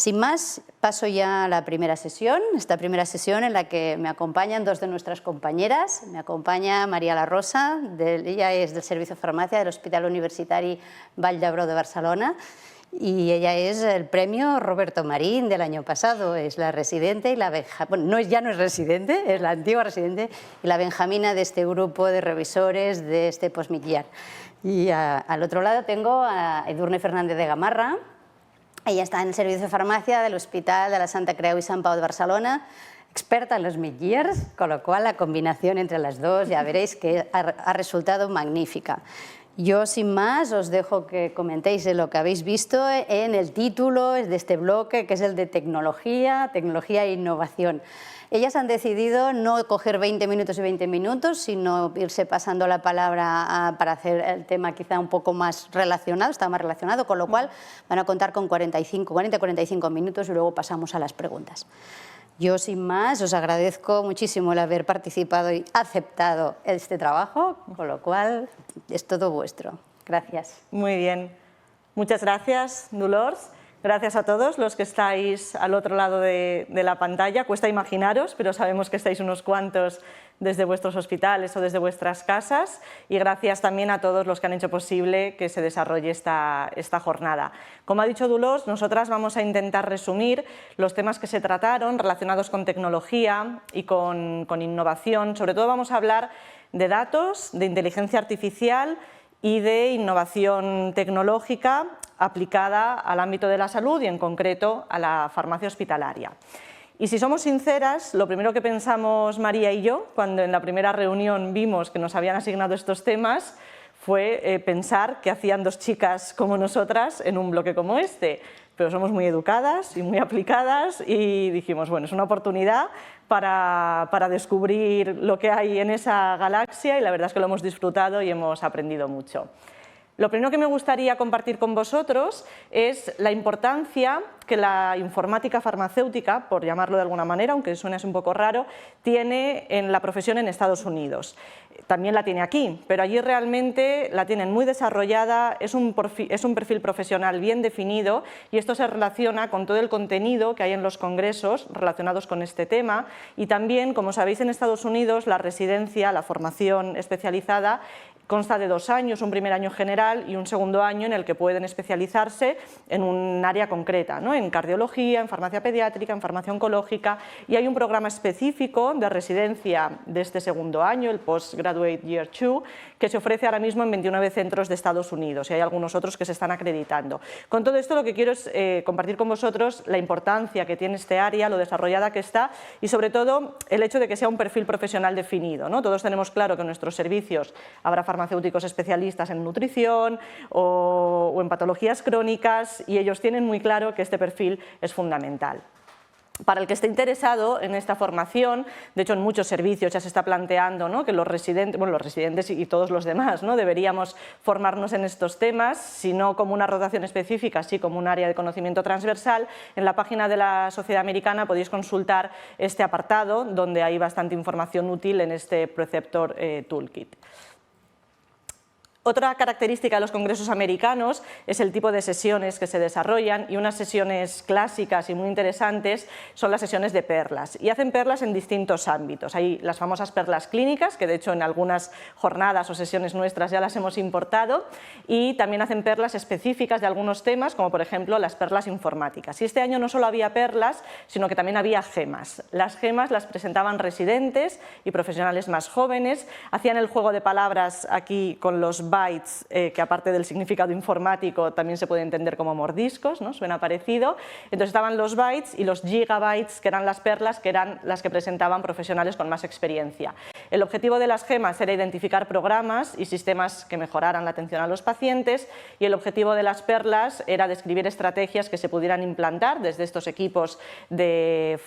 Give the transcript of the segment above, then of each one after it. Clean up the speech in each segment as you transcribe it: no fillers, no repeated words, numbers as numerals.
sin más, paso ya a la primera sesión, esta primera sesión en la que me acompañan dos de nuestras compañeras. Me acompaña María La Rosa, ella es del Servicio de Farmacia del Hospital Universitari Vall d'Hebron de Barcelona, y ella es el premio Roberto Marín del año pasado, es la residente y bueno, ya no es residente, es la antigua residente y la benjamina de este grupo de revisores de este postmillar. Y al otro lado tengo a Edurne Fernández de Gamarra. Ella está en el Servicio de Farmacia del Hospital de la Santa Creu i Sant Pau de Barcelona, experta en los mid-years, con lo cual la combinación entre las dos ya veréis que ha resultado magnífica. Yo, sin más, os dejo que comentéis lo que habéis visto en el título de este bloque, que es el de tecnología e innovación. Ellas han decidido no coger 20 minutos y 20 minutos, sino irse pasando la palabra para hacer el tema quizá un poco más relacionado, está más relacionado, con lo cual van a contar con 40-45 minutos y luego pasamos a las preguntas. Yo, sin más, os agradezco muchísimo el haber participado y aceptado este trabajo, con lo cual es todo vuestro. Gracias. Muy bien. Muchas gracias, Dolors. Gracias a todos los que estáis al otro lado de la pantalla. Cuesta imaginaros, pero sabemos que estáis unos cuantos desde vuestros hospitales o desde vuestras casas. Y gracias también a todos los que han hecho posible que se desarrolle esta jornada. Como ha dicho Dolors, nosotras vamos a intentar resumir los temas que se trataron relacionados con tecnología y con innovación. Sobre todo vamos a hablar de datos, de inteligencia artificial y de innovación tecnológica aplicada al ámbito de la salud y en concreto a la farmacia hospitalaria. Y si somos sinceras, lo primero que pensamos María y yo cuando en la primera reunión vimos que nos habían asignado estos temas fue pensar que hacían dos chicas como nosotras en un bloque como este. Pero somos muy educadas y muy aplicadas y dijimos, bueno, es una oportunidad para descubrir lo que hay en esa galaxia y la verdad es que lo hemos disfrutado y hemos aprendido mucho. Lo primero que me gustaría compartir con vosotros es la importancia que la informática farmacéutica, por llamarlo de alguna manera, aunque suene un poco raro, tiene en la profesión en Estados Unidos. También la tiene aquí, pero allí realmente la tienen muy desarrollada, es un perfil profesional bien definido y esto se relaciona con todo el contenido que hay en los congresos relacionados con este tema y también, como sabéis, en Estados Unidos la residencia, la formación especializada consta de 2 años, un primer año general y un segundo año en el que pueden especializarse en un área concreta, ¿no? En cardiología, en farmacia pediátrica, en farmacia oncológica y hay un programa específico de residencia de este segundo año, el Postgraduate Year 2, que se ofrece ahora mismo en 29 centros de Estados Unidos y hay algunos otros que se están acreditando. Con todo esto lo que quiero es compartir con vosotros la importancia que tiene este área, lo desarrollada que está y sobre todo el hecho de que sea un perfil profesional definido, ¿no? Todos tenemos claro que en nuestros servicios habrá farmacéuticos especialistas en nutrición o en patologías crónicas y ellos tienen muy claro que este perfil es fundamental. Para el que esté interesado en esta formación, de hecho en muchos servicios ya se está planteando, ¿no?, que los residentes y todos los demás, ¿no?, deberíamos formarnos en estos temas, si no como una rotación específica, sí como un área de conocimiento transversal. En la página de la Sociedad Americana podéis consultar este apartado donde hay bastante información útil en este Preceptor Toolkit. Otra característica de los congresos americanos es el tipo de sesiones que se desarrollan y unas sesiones clásicas y muy interesantes son las sesiones de perlas y hacen perlas en distintos ámbitos. Hay las famosas perlas clínicas que de hecho en algunas jornadas o sesiones nuestras ya las hemos importado y también hacen perlas específicas de algunos temas como por ejemplo las perlas informáticas. Y este año no solo había perlas sino que también había gemas. Las gemas las presentaban residentes y profesionales más jóvenes, hacían el juego de palabras aquí con los bytes, que aparte del significado informático también se puede entender como mordiscos, ¿no? Suena parecido. Entonces estaban los bytes y los gigabytes, que eran las perlas, que eran las que presentaban profesionales con más experiencia. El objetivo de las gemas era identificar programas y sistemas que mejoraran la atención a los pacientes y el objetivo de las perlas era describir estrategias que se pudieran implantar desde estos equipos de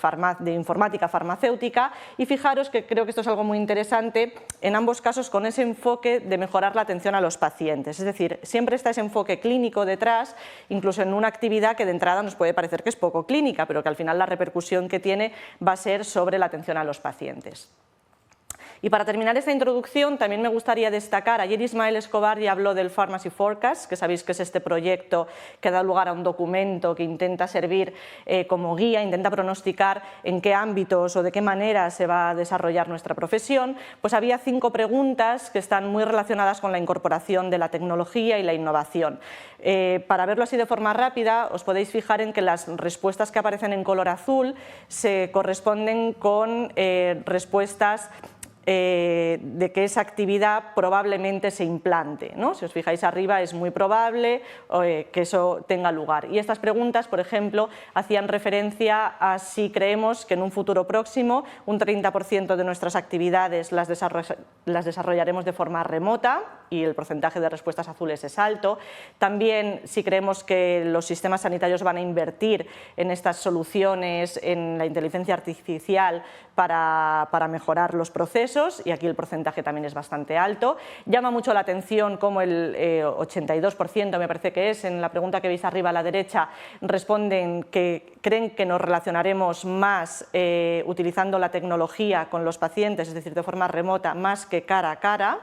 informática farmacéutica y fijaros que creo que esto es algo muy interesante en ambos casos con ese enfoque de mejorar la atención a los pacientes, es decir, siempre está ese enfoque clínico detrás, incluso en una actividad que de entrada nos puede parecer que es poco clínica, pero que al final la repercusión que tiene va a ser sobre la atención a los pacientes. Y para terminar esta introducción también me gustaría destacar, ayer Ismael Escobar ya habló del Pharmacy Forecast, que sabéis que es este proyecto que da lugar a un documento que intenta servir como guía, intenta pronosticar en qué ámbitos o de qué manera se va a desarrollar nuestra profesión. Pues había 5 preguntas que están muy relacionadas con la incorporación de la tecnología y la innovación. Para verlo así de forma rápida, os podéis fijar en que las respuestas que aparecen en color azul se corresponden con respuestas de que esa actividad probablemente se implante, ¿no? Si os fijáis arriba es muy probable que eso tenga lugar. Y estas preguntas, por ejemplo, hacían referencia a si creemos que en un futuro próximo un 30% de nuestras actividades las desarrollaremos de forma remota, y el porcentaje de respuestas azules es alto. También si creemos que los sistemas sanitarios van a invertir en estas soluciones, en la inteligencia artificial para mejorar los procesos, y aquí el porcentaje también es bastante alto. Llama mucho la atención cómo el 82%, me parece que es, en la pregunta que veis arriba a la derecha, responden que creen que nos relacionaremos más utilizando la tecnología con los pacientes, es decir, de forma remota, más que cara a cara.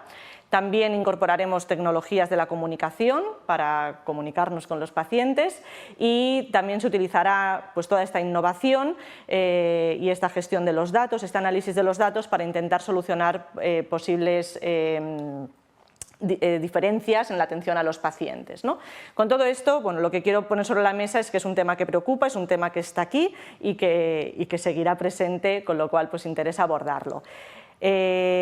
También incorporaremos tecnologías de la comunicación para comunicarnos con los pacientes, y también se utilizará pues toda esta innovación y esta gestión de los datos, este análisis de los datos para intentar solucionar posibles diferencias en la atención a los pacientes, ¿no? Con todo esto, bueno, lo que quiero poner sobre la mesa es que es un tema que preocupa, es un tema que está aquí y que seguirá presente, con lo cual pues interesa abordarlo.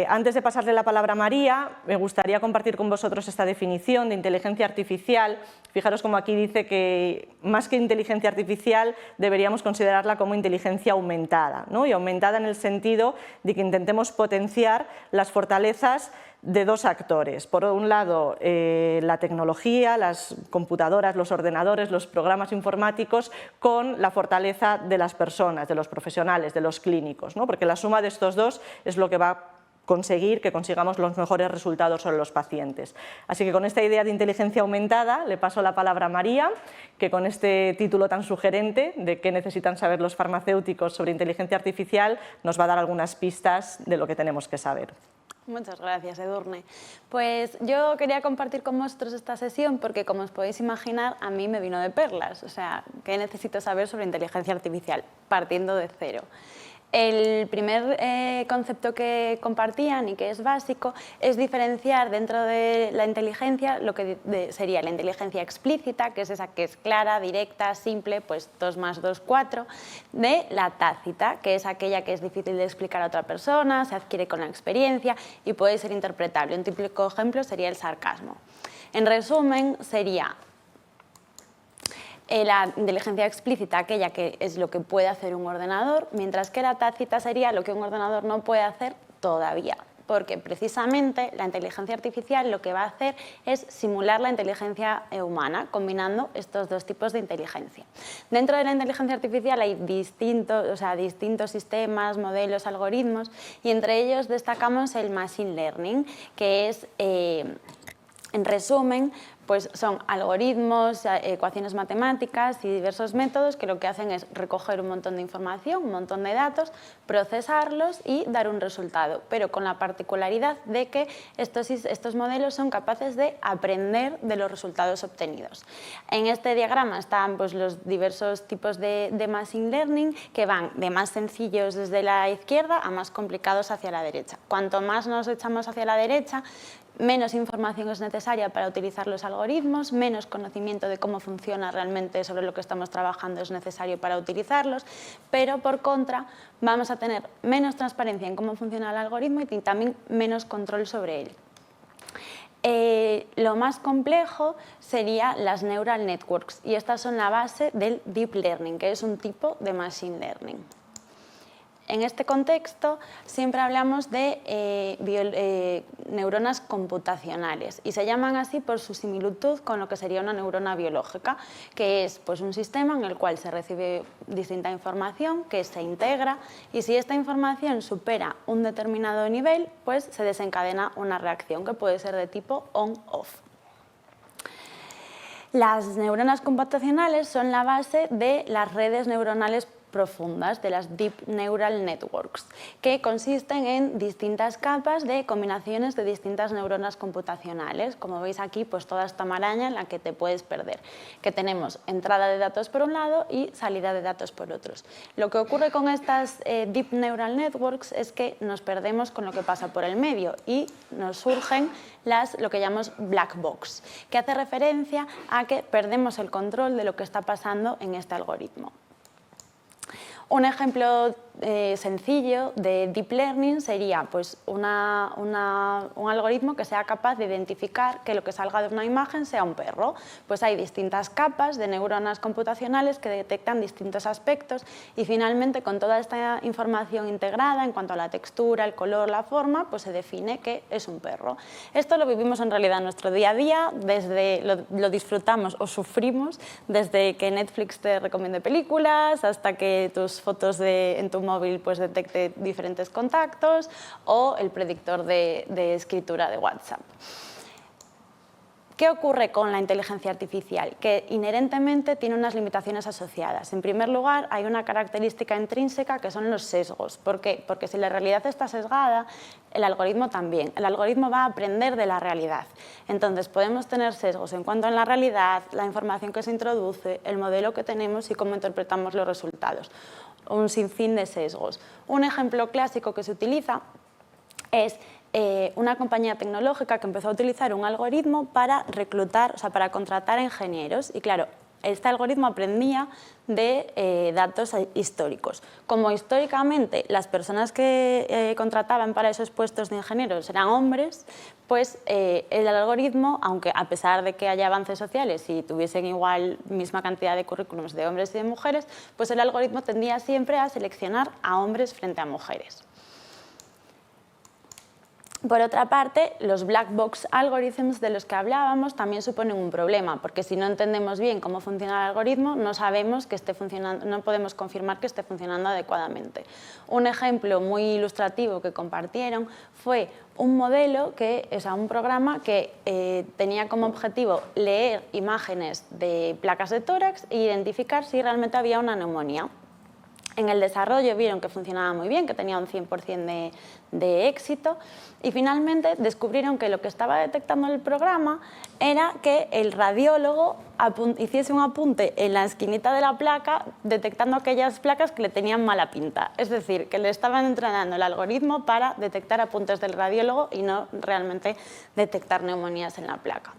Antes de pasarle la palabra a María, me gustaría compartir con vosotros esta definición de inteligencia artificial. Fijaros como aquí dice que más que inteligencia artificial deberíamos considerarla como inteligencia aumentada, ¿no? Y aumentada en el sentido de que intentemos potenciar las fortalezas de 2 actores. Por un lado, la tecnología, las computadoras, los ordenadores, los programas informáticos, con la fortaleza de las personas, de los profesionales, de los clínicos, ¿no? Porque la suma de estos 2 es lo que va a conseguir que consigamos los mejores resultados sobre los pacientes. Así que con esta idea de inteligencia aumentada le paso la palabra a María, que con este título tan sugerente de qué necesitan saber los farmacéuticos sobre inteligencia artificial nos va a dar algunas pistas de lo que tenemos que saber. Muchas gracias, Edurne. Pues yo quería compartir con vosotros esta sesión porque, como os podéis imaginar, a mí me vino de perlas. O sea, ¿qué necesito saber sobre inteligencia artificial? Partiendo de cero. El primer concepto que compartían y que es básico es diferenciar dentro de la inteligencia lo que sería la inteligencia explícita, que es esa que es clara, directa, simple, pues 2 más 2, 4, de la tácita, que es aquella que es difícil de explicar a otra persona, se adquiere con la experiencia y puede ser interpretable. Un típico ejemplo sería el sarcasmo. En resumen, sería la inteligencia explícita, aquella que es lo que puede hacer un ordenador, mientras que la tácita sería lo que un ordenador no puede hacer todavía, porque precisamente la inteligencia artificial lo que va a hacer es simular la inteligencia humana, combinando estos 2 tipos de inteligencia. Dentro de la inteligencia artificial hay distintos sistemas, modelos, algoritmos, y entre ellos destacamos el Machine Learning, que es, en resumen, pues son algoritmos, ecuaciones matemáticas y diversos métodos que lo que hacen es recoger un montón de información, un montón de datos, procesarlos y dar un resultado, pero con la particularidad de que estos modelos son capaces de aprender de los resultados obtenidos. En este diagrama están pues los diversos tipos de Machine Learning, que van de más sencillos desde la izquierda a más complicados hacia la derecha. Cuanto más nos echamos hacia la derecha, menos información es necesaria para utilizar los algoritmos, menos conocimiento de cómo funciona realmente sobre lo que estamos trabajando es necesario para utilizarlos, pero por contra vamos a tener menos transparencia en cómo funciona el algoritmo y también menos control sobre él. Lo más complejo sería las neural networks, y estas son la base del deep learning, que es un tipo de machine learning. En este contexto siempre hablamos de neuronas computacionales, y se llaman así por su similitud con lo que sería una neurona biológica, que es pues, un sistema en el cual se recibe distinta información que se integra, y si esta información supera un determinado nivel, pues se desencadena una reacción que puede ser de tipo on-off. Las neuronas computacionales son la base de las redes neuronales profundas, de las Deep Neural Networks, que consisten en distintas capas de combinaciones de distintas neuronas computacionales. Como veis aquí, pues toda esta maraña en la que te puedes perder, que tenemos entrada de datos por un lado y salida de datos por otros. Lo que ocurre con estas Deep Neural Networks es que nos perdemos con lo que pasa por el medio y nos surgen lo que llamamos black box, que hace referencia a que perdemos el control de lo que está pasando en este algoritmo. Un ejemplo sencillo de Deep Learning sería pues, un algoritmo que sea capaz de identificar que lo que salga de una imagen sea un perro. Pues hay distintas capas de neuronas computacionales que detectan distintos aspectos y finalmente con toda esta información integrada en cuanto a la textura, el color, la forma, pues se define que es un perro. Esto lo vivimos en realidad en nuestro día a día, lo disfrutamos o sufrimos desde que Netflix te recomiende películas hasta que tus fotos en tu móvil pues detecte diferentes contactos o el predictor de escritura de WhatsApp. ¿Qué ocurre con la inteligencia artificial? Que inherentemente tiene unas limitaciones asociadas. En primer lugar, hay una característica intrínseca que son los sesgos. ¿Por qué? Porque si la realidad está sesgada, el algoritmo también. El algoritmo va a aprender de la realidad. Entonces, podemos tener sesgos en cuanto a la realidad, la información que se introduce, el modelo que tenemos y cómo interpretamos los resultados. Un sinfín de sesgos. Un ejemplo clásico que se utiliza es una compañía tecnológica que empezó a utilizar un algoritmo para reclutar, o sea, para contratar ingenieros. Y claro, este algoritmo aprendía de datos históricos. Como históricamente las personas que contrataban para esos puestos de ingenieros eran hombres, pues el algoritmo, aunque a pesar de que haya avances sociales y tuviesen igual misma cantidad de currículums de hombres y de mujeres, pues el algoritmo tendía siempre a seleccionar a hombres frente a mujeres. Por otra parte, los black box algorithms de los que hablábamos también suponen un problema, porque si no entendemos bien cómo funciona el algoritmo, no sabemos que esté funcionando, no podemos confirmar que esté funcionando adecuadamente. Un ejemplo muy ilustrativo que compartieron fue un modelo, un programa que tenía como objetivo leer imágenes de placas de tórax e identificar si realmente había una neumonía. En el desarrollo vieron que funcionaba muy bien, que tenía un 100% de éxito y finalmente descubrieron que lo que estaba detectando el programa era que el radiólogo hiciese un apunte en la esquinita de la placa detectando aquellas placas que le tenían mala pinta. Es decir, que le estaban entrenando el algoritmo para detectar apuntes del radiólogo y no realmente detectar neumonías en la placa.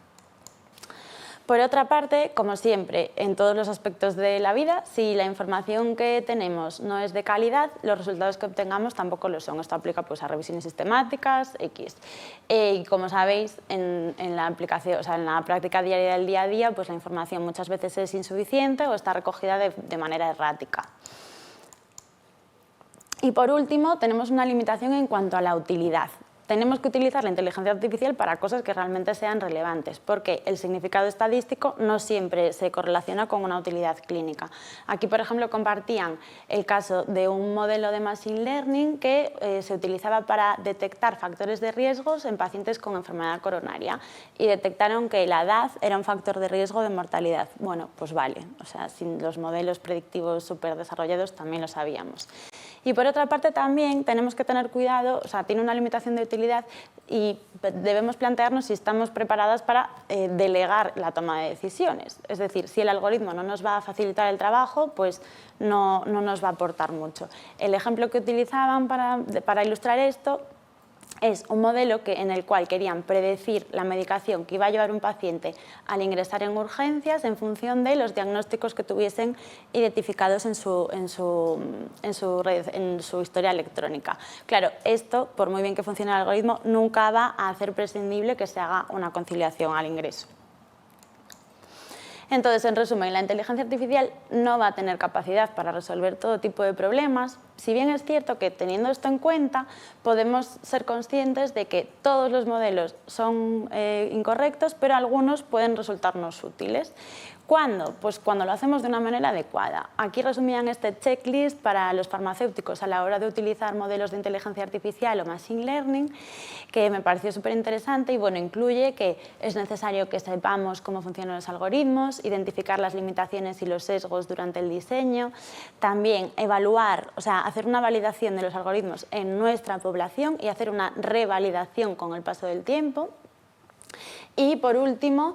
Por otra parte, como siempre, en todos los aspectos de la vida, si la información que tenemos no es de calidad, los resultados que obtengamos tampoco lo son. Esto aplica pues, a revisiones sistemáticas, X. Y como sabéis, en la aplicación, o sea, en la práctica diaria del día a día, pues la información muchas veces es insuficiente o está recogida de manera errática. Y por último, tenemos una limitación en cuanto a la utilidad. Tenemos que utilizar la inteligencia artificial para cosas que realmente sean relevantes, porque el significado estadístico no siempre se correlaciona con una utilidad clínica. Aquí, por ejemplo, compartían el caso de un modelo de Machine Learning que se utilizaba para detectar factores de riesgos en pacientes con enfermedad coronaria y detectaron que la edad era un factor de riesgo de mortalidad. Bueno, pues vale, o sea, sin los modelos predictivos súper desarrollados también lo sabíamos. Y por otra parte también tenemos que tener cuidado, o sea, tiene una limitación de utilidad y debemos plantearnos si estamos preparadas para delegar la toma de decisiones. Es decir, si el algoritmo no nos va a facilitar el trabajo, pues no nos va a aportar mucho. El ejemplo que utilizaban para ilustrar esto es un modelo en el cual querían predecir la medicación que iba a llevar un paciente al ingresar en urgencias en función de los diagnósticos que tuviesen identificados en su historia electrónica. Claro, esto, por muy bien que funcione el algoritmo, nunca va a hacer prescindible que se haga una conciliación al ingreso. Entonces, en resumen, la inteligencia artificial no va a tener capacidad para resolver todo tipo de problemas, Si bien es cierto que teniendo esto en cuenta podemos ser conscientes de que todos los modelos son incorrectos, pero algunos pueden resultarnos útiles. ¿Cuándo? Pues cuando lo hacemos de una manera adecuada. Aquí resumían este checklist para los farmacéuticos a la hora de utilizar modelos de inteligencia artificial o machine learning, que me pareció súper interesante y bueno, incluye que es necesario que sepamos cómo funcionan los algoritmos, identificar las limitaciones y los sesgos durante el diseño, también evaluar, o sea, hacer una validación de los algoritmos en nuestra población y hacer una revalidación con el paso del tiempo. Y por último,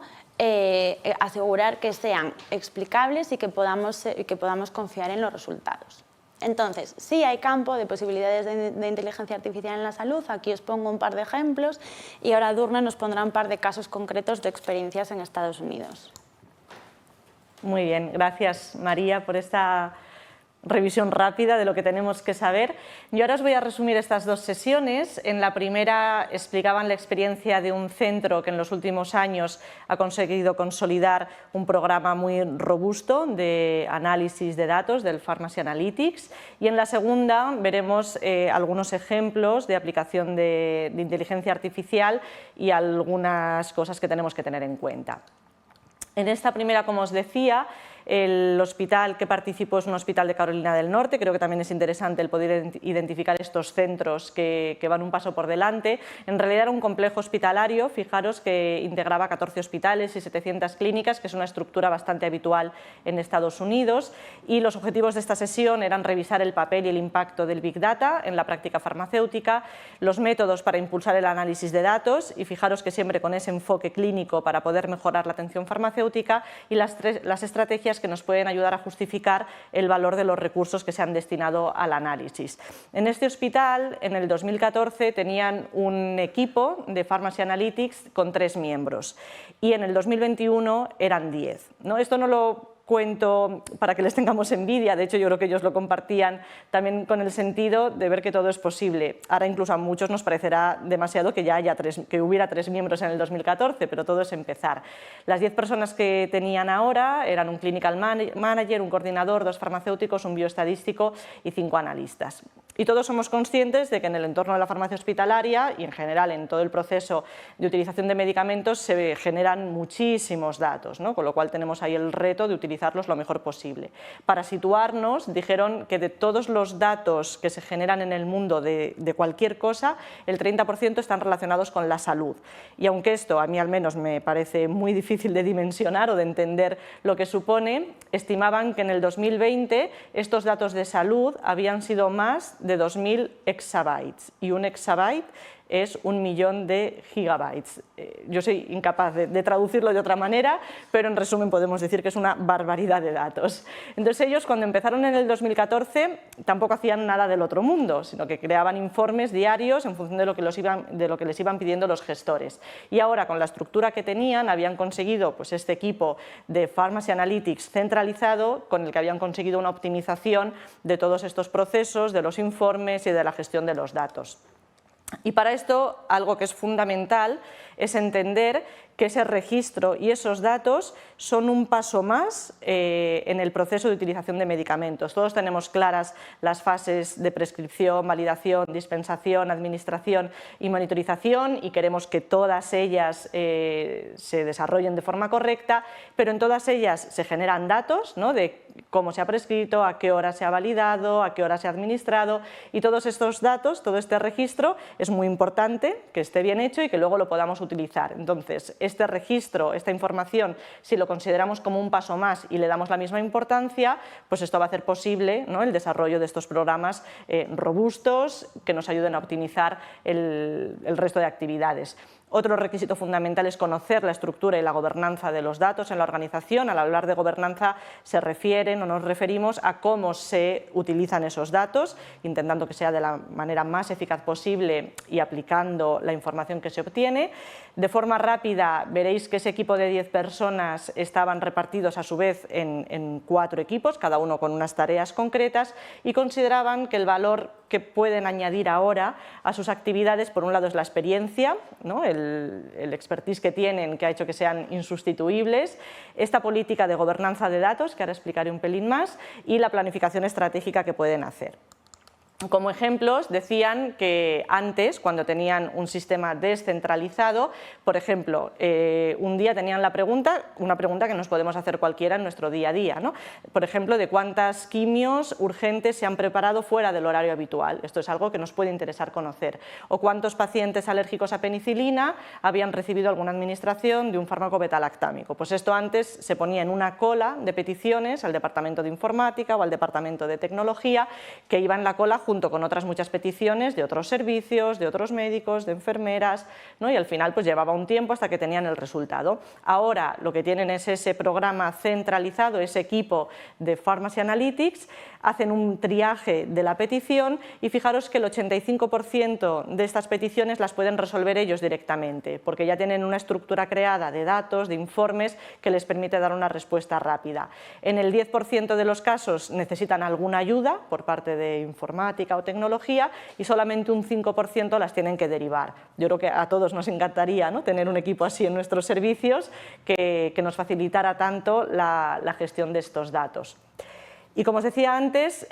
asegurar que sean explicables y que podamos confiar en los resultados. Entonces, sí hay campo de posibilidades de inteligencia artificial en la salud. Aquí os pongo un par de ejemplos y ahora Durne nos pondrá un par de casos concretos de experiencias en Estados Unidos. Muy bien, gracias María por esta revisión rápida de lo que tenemos que saber. Yo ahora os voy a resumir estas dos sesiones. En la primera explicaban la experiencia de un centro que en los últimos años ha conseguido consolidar un programa muy robusto de análisis de datos del Pharmacy Analytics, y en la segunda veremos algunos ejemplos de aplicación de inteligencia artificial y algunas cosas que tenemos que tener en cuenta. En esta primera, como os decía, el hospital que participó es un hospital de Carolina del Norte. Creo que también es interesante el poder identificar estos centros que van un paso por delante. En realidad era un complejo hospitalario, fijaros, que integraba 14 hospitales y 700 clínicas, que es una estructura bastante habitual en Estados Unidos, y los objetivos de esta sesión eran revisar el papel y el impacto del Big Data en la práctica farmacéutica, los métodos para impulsar el análisis de datos, y fijaros que siempre con ese enfoque clínico para poder mejorar la atención farmacéutica, y las estrategias que nos pueden ayudar a justificar el valor de los recursos que se han destinado al análisis. En este hospital, en el 2014, tenían un equipo de Pharmacy Analytics con 3 miembros y en el 2021 eran 10. ¿No? Esto no lo cuento para que les tengamos envidia, de hecho yo creo que ellos lo compartían también con el sentido de ver que todo es posible. Ahora incluso a muchos nos parecerá demasiado que que hubiera 3 miembros en el 2014, pero todo es empezar. Las 10 personas que tenían ahora eran un clinical manager, un coordinador, 2 farmacéuticos, un bioestadístico y 5 analistas. Y todos somos conscientes de que en el entorno de la farmacia hospitalaria y en general en todo el proceso de utilización de medicamentos se generan muchísimos datos, ¿no? Con lo cual tenemos ahí el reto de utilizarlos lo mejor posible. Para situarnos, dijeron que de todos los datos que se generan en el mundo de cualquier cosa, el 30% están relacionados con la salud. Y aunque esto a mí al menos me parece muy difícil de dimensionar o de entender lo que supone, estimaban que en el 2020 estos datos de salud habían sido más de 2000 exabytes, y un exabyte es 1 millón de gigabytes. Yo soy incapaz de traducirlo de otra manera, pero en resumen podemos decir que es una barbaridad de datos. Entonces ellos, cuando empezaron en el 2014, tampoco hacían nada del otro mundo, sino que creaban informes diarios en función de lo que les iban pidiendo los gestores. Y ahora, con la estructura que tenían, habían conseguido pues, este equipo de Pharmacy Analytics centralizado, con el que habían conseguido una optimización de todos estos procesos, de los informes y de la gestión de los datos. Y para esto, algo que es fundamental es entender que ese registro y esos datos son un paso más en el proceso de utilización de medicamentos. Todos tenemos claras las fases de prescripción, validación, dispensación, administración y monitorización, y queremos que todas ellas se desarrollen de forma correcta, pero en todas ellas se generan datos, ¿no? De cómo se ha prescrito, a qué hora se ha validado, a qué hora se ha administrado, y todos estos datos, todo este registro es muy importante que esté bien hecho y que luego lo podamos utilizar. Entonces, este registro, esta información, si lo consideramos como un paso más y le damos la misma importancia, pues esto va a hacer posible, ¿no?, el desarrollo de estos programas robustos que nos ayuden a optimizar el resto de actividades. Otro requisito fundamental es conocer la estructura y la gobernanza de los datos en la organización. Al hablar de gobernanza se refieren o nos referimos a cómo se utilizan esos datos, intentando que sea de la manera más eficaz posible y aplicando la información que se obtiene. De forma rápida veréis que ese equipo de 10 personas estaban repartidos a su vez en 4 equipos, cada uno con unas tareas concretas, y consideraban que el valor que pueden añadir ahora a sus actividades, por un lado es la experiencia, ¿no?, el expertise que tienen, que ha hecho que sean insustituibles, esta política de gobernanza de datos, que ahora explicaré un pelín más, y la planificación estratégica que pueden hacer. Como ejemplos, decían que antes, cuando tenían un sistema descentralizado, por ejemplo, un día tenían una pregunta que nos podemos hacer cualquiera en nuestro día a día, ¿no? Por ejemplo, de cuántas quimios urgentes se han preparado fuera del horario habitual. Esto es algo que nos puede interesar conocer. O cuántos pacientes alérgicos a penicilina habían recibido alguna administración de un fármaco betalactámico. Pues esto antes se ponía en una cola de peticiones al departamento de informática o al departamento de tecnología, que iba en la cola junto con otras muchas peticiones de otros servicios, de otros médicos, de enfermeras, ¿no? Y al final pues llevaba un tiempo hasta que tenían el resultado. Ahora lo que tienen es ese programa centralizado, ese equipo de Pharmacy Analytics, hacen un triaje de la petición y fijaros que el 85% de estas peticiones las pueden resolver ellos directamente, porque ya tienen una estructura creada de datos, de informes, que les permite dar una respuesta rápida. En el 10% de los casos necesitan alguna ayuda por parte de informática o tecnología y solamente un 5% las tienen que derivar. Yo creo que a todos nos encantaría, ¿no?, tener un equipo así en nuestros servicios que nos facilitara tanto la gestión de estos datos. Y como os decía antes,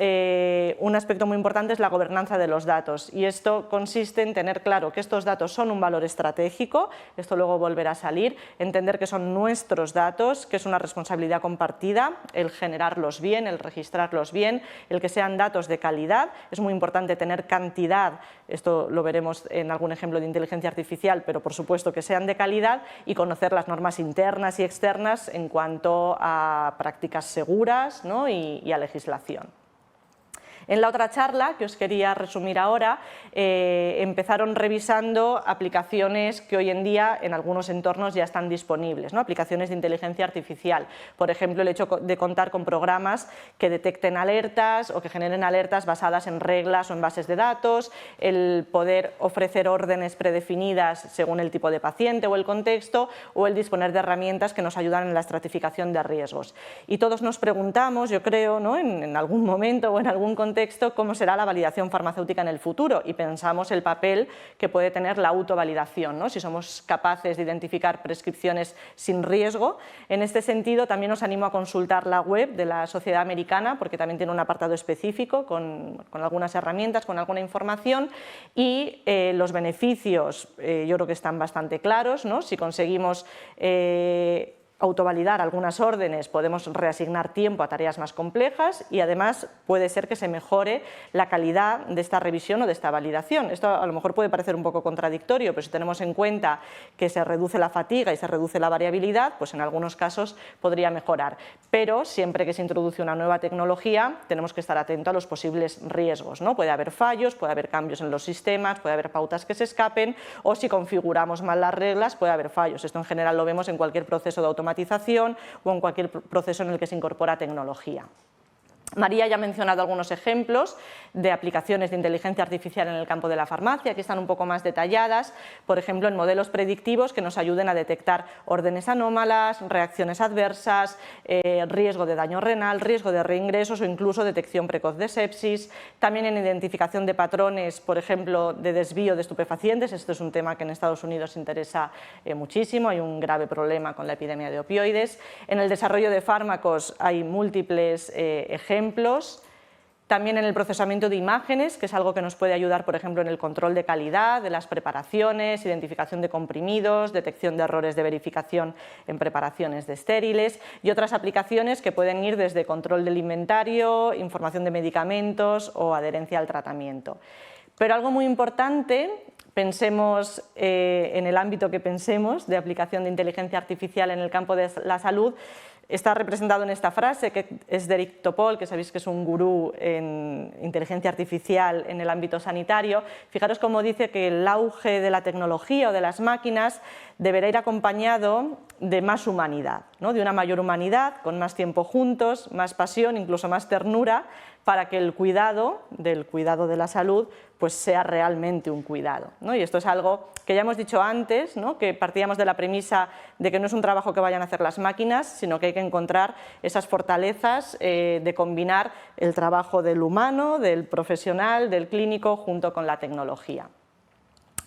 un aspecto muy importante es la gobernanza de los datos, y esto consiste en tener claro que estos datos son un valor estratégico, esto luego volverá a salir, entender que son nuestros datos, que es una responsabilidad compartida, el generarlos bien, el registrarlos bien, el que sean datos de calidad. Es muy importante tener cantidad, esto lo veremos en algún ejemplo de inteligencia artificial, pero por supuesto que sean de calidad, y conocer las normas internas y externas en cuanto a prácticas seguras, ¿no?, y a legislación. En la otra charla, que os quería resumir ahora, empezaron revisando aplicaciones que hoy en día en algunos entornos ya están disponibles, ¿no?, aplicaciones de inteligencia artificial. Por ejemplo, el hecho de contar con programas que detecten alertas o que generen alertas basadas en reglas o en bases de datos, el poder ofrecer órdenes predefinidas según el tipo de paciente o el contexto, o el disponer de herramientas que nos ayudan en la estratificación de riesgos. Y todos nos preguntamos, yo creo, ¿no?, en algún momento o en algún contexto, cómo será la validación farmacéutica en el futuro, y pensamos el papel que puede tener la autovalidación, ¿no?, si somos capaces de identificar prescripciones sin riesgo. En este sentido, también os animo a consultar la web de la Sociedad Americana, porque también tiene un apartado específico con algunas herramientas, con alguna información, y los beneficios yo creo que están bastante claros, ¿no? Si conseguimos autovalidar algunas órdenes, podemos reasignar tiempo a tareas más complejas, y además puede ser que se mejore la calidad de esta revisión o de esta validación. Esto a lo mejor puede parecer un poco contradictorio, pero si tenemos en cuenta que se reduce la fatiga y se reduce la variabilidad, pues en algunos casos podría mejorar. Pero siempre que se introduce una nueva tecnología tenemos que estar atentos a los posibles riesgos, ¿no? Puede haber fallos, puede haber cambios en los sistemas, puede haber pautas que se escapen, o si configuramos mal las reglas puede haber fallos. Esto en general lo vemos en cualquier proceso de automatización o en cualquier proceso en el que se incorpora tecnología. María ya ha mencionado algunos ejemplos de aplicaciones de inteligencia artificial en el campo de la farmacia, que están un poco más detalladas, por ejemplo en modelos predictivos que nos ayuden a detectar órdenes anómalas, reacciones adversas, riesgo de daño renal, riesgo de reingresos o incluso detección precoz de sepsis. También en identificación de patrones, por ejemplo, de desvío de estupefacientes. Esto es un tema que en Estados Unidos interesa muchísimo, hay un grave problema con la epidemia de opioides. En el desarrollo de fármacos hay múltiples ejemplos. También en el procesamiento de imágenes, que es algo que nos puede ayudar, por ejemplo, en el control de calidad de las preparaciones, identificación de comprimidos, detección de errores de verificación en preparaciones de estériles, y otras aplicaciones que pueden ir desde control del inventario, información de medicamentos o adherencia al tratamiento. Pero algo muy importante, pensemos en el ámbito que pensemos de aplicación de inteligencia artificial en el campo de la salud, está representado en esta frase, que es de Eric Topol, que sabéis que es un gurú en inteligencia artificial en el ámbito sanitario. Fijaros cómo dice que el auge de la tecnología o de las máquinas deberá ir acompañado de más humanidad, ¿no?, de una mayor humanidad, con más tiempo juntos, más pasión, incluso más ternura, para que el cuidado de la salud pues sea realmente un cuidado, ¿no? Y esto es algo que ya hemos dicho antes, ¿no?, que partíamos de la premisa de que no es un trabajo que vayan a hacer las máquinas, sino que hay que encontrar esas fortalezas de combinar el trabajo del humano, del profesional, del clínico, junto con la tecnología.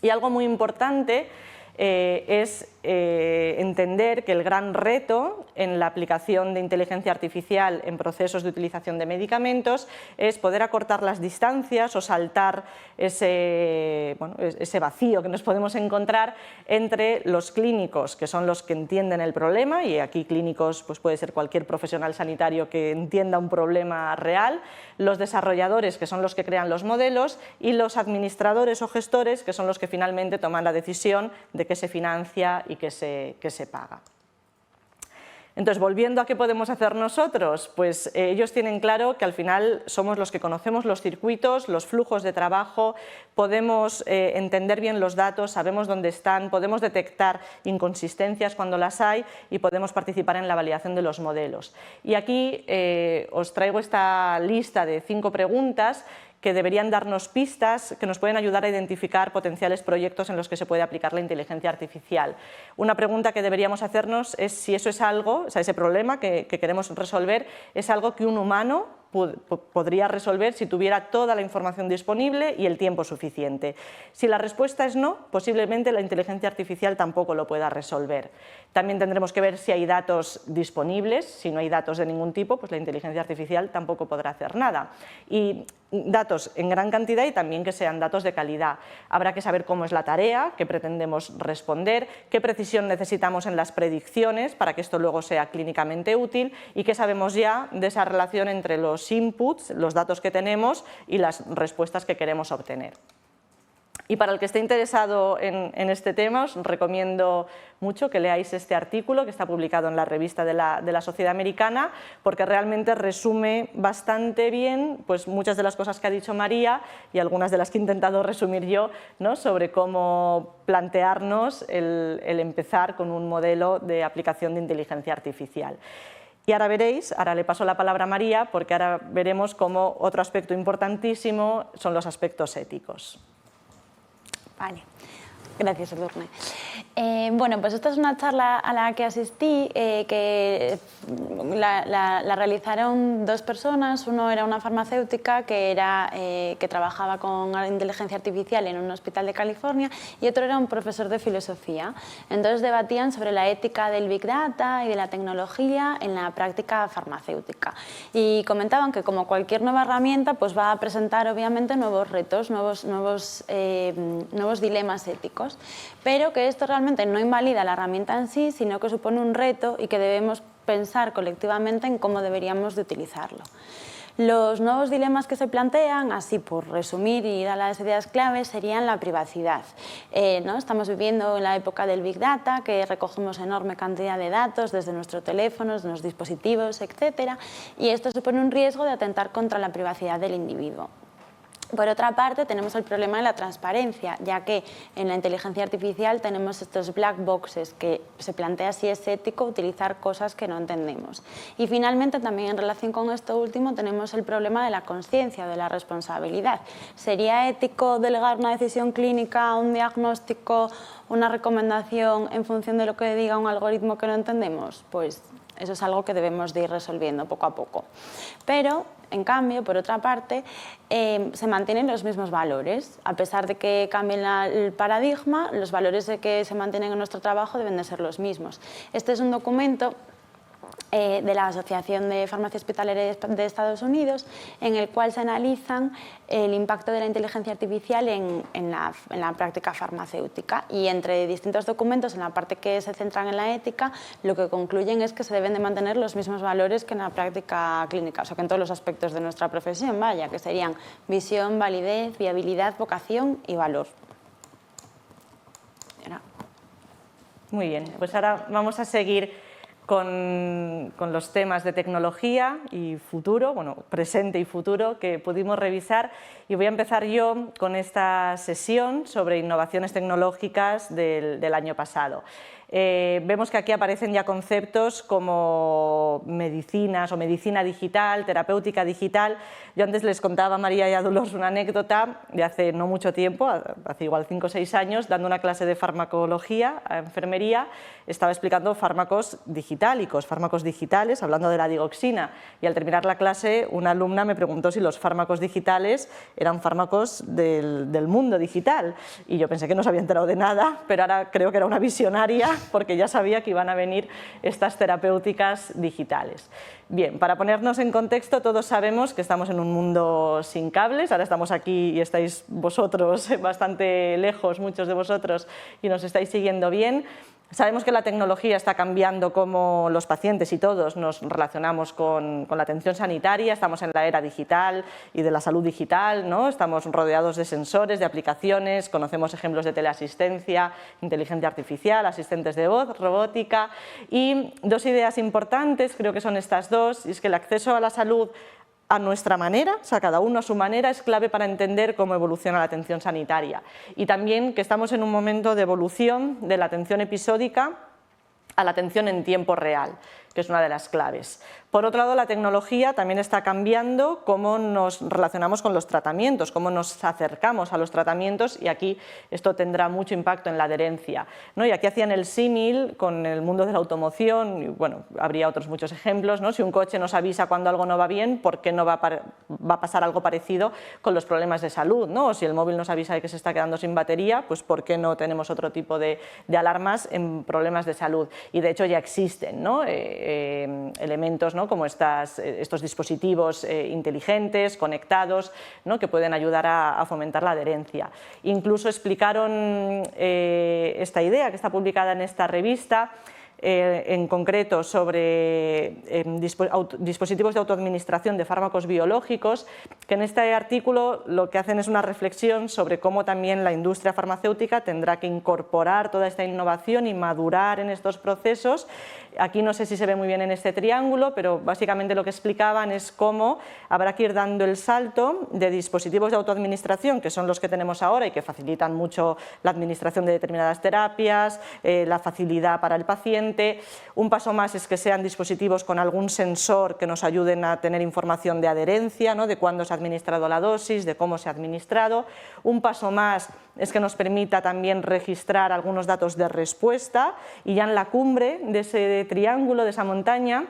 Y algo muy importante es entender que el gran reto en la aplicación de inteligencia artificial en procesos de utilización de medicamentos es poder acortar las distancias o saltar ese vacío que nos podemos encontrar entre los clínicos, que son los que entienden el problema, y aquí clínicos pues puede ser cualquier profesional sanitario que entienda un problema real, los desarrolladores, que son los que crean los modelos, y los administradores o gestores, que son los que finalmente toman la decisión de qué se financia y qué se paga. Entonces, volviendo a qué podemos hacer nosotros, pues ellos tienen claro que al final somos los que conocemos los circuitos, los flujos de trabajo, podemos entender bien los datos, sabemos dónde están, podemos detectar inconsistencias cuando las hay y podemos participar en la validación de los modelos. Y aquí os traigo esta lista de 5 preguntas que deberían darnos pistas que nos pueden ayudar a identificar potenciales proyectos en los que se puede aplicar la inteligencia artificial. Una pregunta que deberíamos hacernos es si eso es algo, o sea, ese problema que queremos resolver, es algo que un humano podría resolver si tuviera toda la información disponible y el tiempo suficiente. Si la respuesta es no, posiblemente la inteligencia artificial tampoco lo pueda resolver. También tendremos que ver si hay datos disponibles. Si no hay datos de ningún tipo, pues la inteligencia artificial tampoco podrá hacer nada. Y datos en gran cantidad y también que sean datos de calidad. Habrá que saber cómo es la tarea, qué pretendemos responder, qué precisión necesitamos en las predicciones para que esto luego sea clínicamente útil y qué sabemos ya de esa relación entre los inputs, los datos que tenemos y las respuestas que queremos obtener. Y para el que esté interesado en este tema, os recomiendo mucho que leáis este artículo que está publicado en la revista de la Sociedad Americana, porque realmente resume bastante bien pues, muchas de las cosas que ha dicho María y algunas de las que he intentado resumir yo, ¿no?, sobre cómo plantearnos el empezar con un modelo de aplicación de inteligencia artificial. Y ahora veréis, ahora le paso la palabra a María, porque ahora veremos cómo otro aspecto importantísimo son los aspectos éticos. Vale, gracias, Edurne. Bueno, pues esta es una charla a la que asistí, que la realizaron 2 personas. Uno era una farmacéutica que trabajaba con inteligencia artificial en un hospital de California, y otro era un profesor de filosofía. Entonces debatían sobre la ética del Big Data y de la tecnología en la práctica farmacéutica. Y comentaban que como cualquier nueva herramienta, pues va a presentar obviamente nuevos retos, nuevos dilemas éticos, pero que esto realmente no invalida la herramienta en sí, sino que supone un reto y que debemos pensar colectivamente en cómo deberíamos de utilizarlo. Los nuevos dilemas que se plantean, así por resumir y dar las ideas claves, serían la privacidad. ¿No? Estamos viviendo en la época del Big Data, que recogemos enorme cantidad de datos desde nuestros teléfonos, de los dispositivos, etc. Y esto supone un riesgo de atentar contra la privacidad del individuo. Por otra parte, tenemos el problema de la transparencia, ya que en la inteligencia artificial tenemos estos black boxes que se plantea si es ético utilizar cosas que no entendemos. Y finalmente, también en relación con esto último, tenemos el problema de la consciencia, de la responsabilidad. ¿Sería ético delegar una decisión clínica, un diagnóstico, una recomendación en función de lo que diga un algoritmo que no entendemos? Pues eso es algo que debemos de ir resolviendo poco a poco. Pero, en cambio, por otra parte, se mantienen los mismos valores. A pesar de que cambie el paradigma, los valores que se mantienen en nuestro trabajo deben de ser los mismos. Este es un documento de la Asociación de Farmacia Hospitalaria de Estados Unidos, en el cual se analizan el impacto de la inteligencia artificial en la práctica farmacéutica, y entre distintos documentos, en la parte que se centran en la ética, lo que concluyen es que se deben de mantener los mismos valores que en la práctica clínica, o sea que en todos los aspectos de nuestra profesión, vaya, que serían visión, validez, viabilidad, vocación y valor. Muy bien, pues ahora vamos a seguir con los temas de tecnología y futuro, bueno, presente y futuro, que pudimos revisar, y voy a empezar yo con esta sesión sobre innovaciones tecnológicas del año pasado. Vemos que aquí aparecen ya conceptos como medicinas o medicina digital, terapéutica digital. Yo antes les contaba a María y a Dolors una anécdota de hace no mucho tiempo, hace igual 5 o 6 años, dando una clase de farmacología a enfermería, estaba explicando fármacos digitálicos, fármacos digitales, hablando de la digoxina, y al terminar la clase una alumna me preguntó si los fármacos digitales eran fármacos del mundo digital, y yo pensé que no se había enterado de nada, pero ahora creo que era una visionaria porque ya sabía que iban a venir estas terapéuticas digitales. Bien, para ponernos en contexto, todos sabemos que estamos en un mundo sin cables, ahora estamos aquí y estáis vosotros bastante lejos, muchos de vosotros, y nos estáis siguiendo bien. Sabemos que la tecnología está cambiando cómo los pacientes y todos nos relacionamos con la atención sanitaria, estamos en la era digital y de la salud digital, ¿no? Estamos rodeados de sensores, de aplicaciones, conocemos ejemplos de teleasistencia, inteligencia artificial, asistentes de voz, robótica, y dos ideas importantes, creo que son estas dos, y es que el acceso a la salud a nuestra manera, o sea, cada uno a su manera, es clave para entender cómo evoluciona la atención sanitaria. Y también que estamos en un momento de evolución de la atención episódica a la atención en tiempo real, que es una de las claves. Por otro lado, la tecnología también está cambiando cómo nos relacionamos con los tratamientos, cómo nos acercamos a los tratamientos, y aquí esto tendrá mucho impacto en la adherencia, ¿no? Y aquí hacían el símil con el mundo de la automoción, y bueno, habría otros muchos ejemplos, ¿no? Si un coche nos avisa cuando algo no va bien, ¿por qué no va a pasar algo parecido con los problemas de salud, ¿no? O si el móvil nos avisa de que se está quedando sin batería, pues ¿por qué no tenemos otro tipo de alarmas en problemas de salud? Y de hecho ya existen, ¿no? Elementos, ¿no? Como estos dispositivos inteligentes, conectados, ¿no? Que pueden ayudar a fomentar la adherencia. Incluso explicaron esta idea que está publicada en esta revista, en concreto sobre dispositivos de autoadministración de fármacos biológicos, que en este artículo lo que hacen es una reflexión sobre cómo también la industria farmacéutica tendrá que incorporar toda esta innovación y madurar en estos procesos. Aquí no sé si se ve muy bien en este triángulo, pero básicamente lo que explicaban es cómo habrá que ir dando el salto de dispositivos de autoadministración, que son los que tenemos ahora y que facilitan mucho la administración de determinadas terapias, la facilidad para el paciente. Un paso más es que sean dispositivos con algún sensor que nos ayuden a tener información de adherencia, ¿no? De cuándo se ha administrado la dosis, de cómo se ha administrado. Un paso más es que nos permita también registrar algunos datos de respuesta, y ya en la cumbre de ese triángulo, de esa montaña,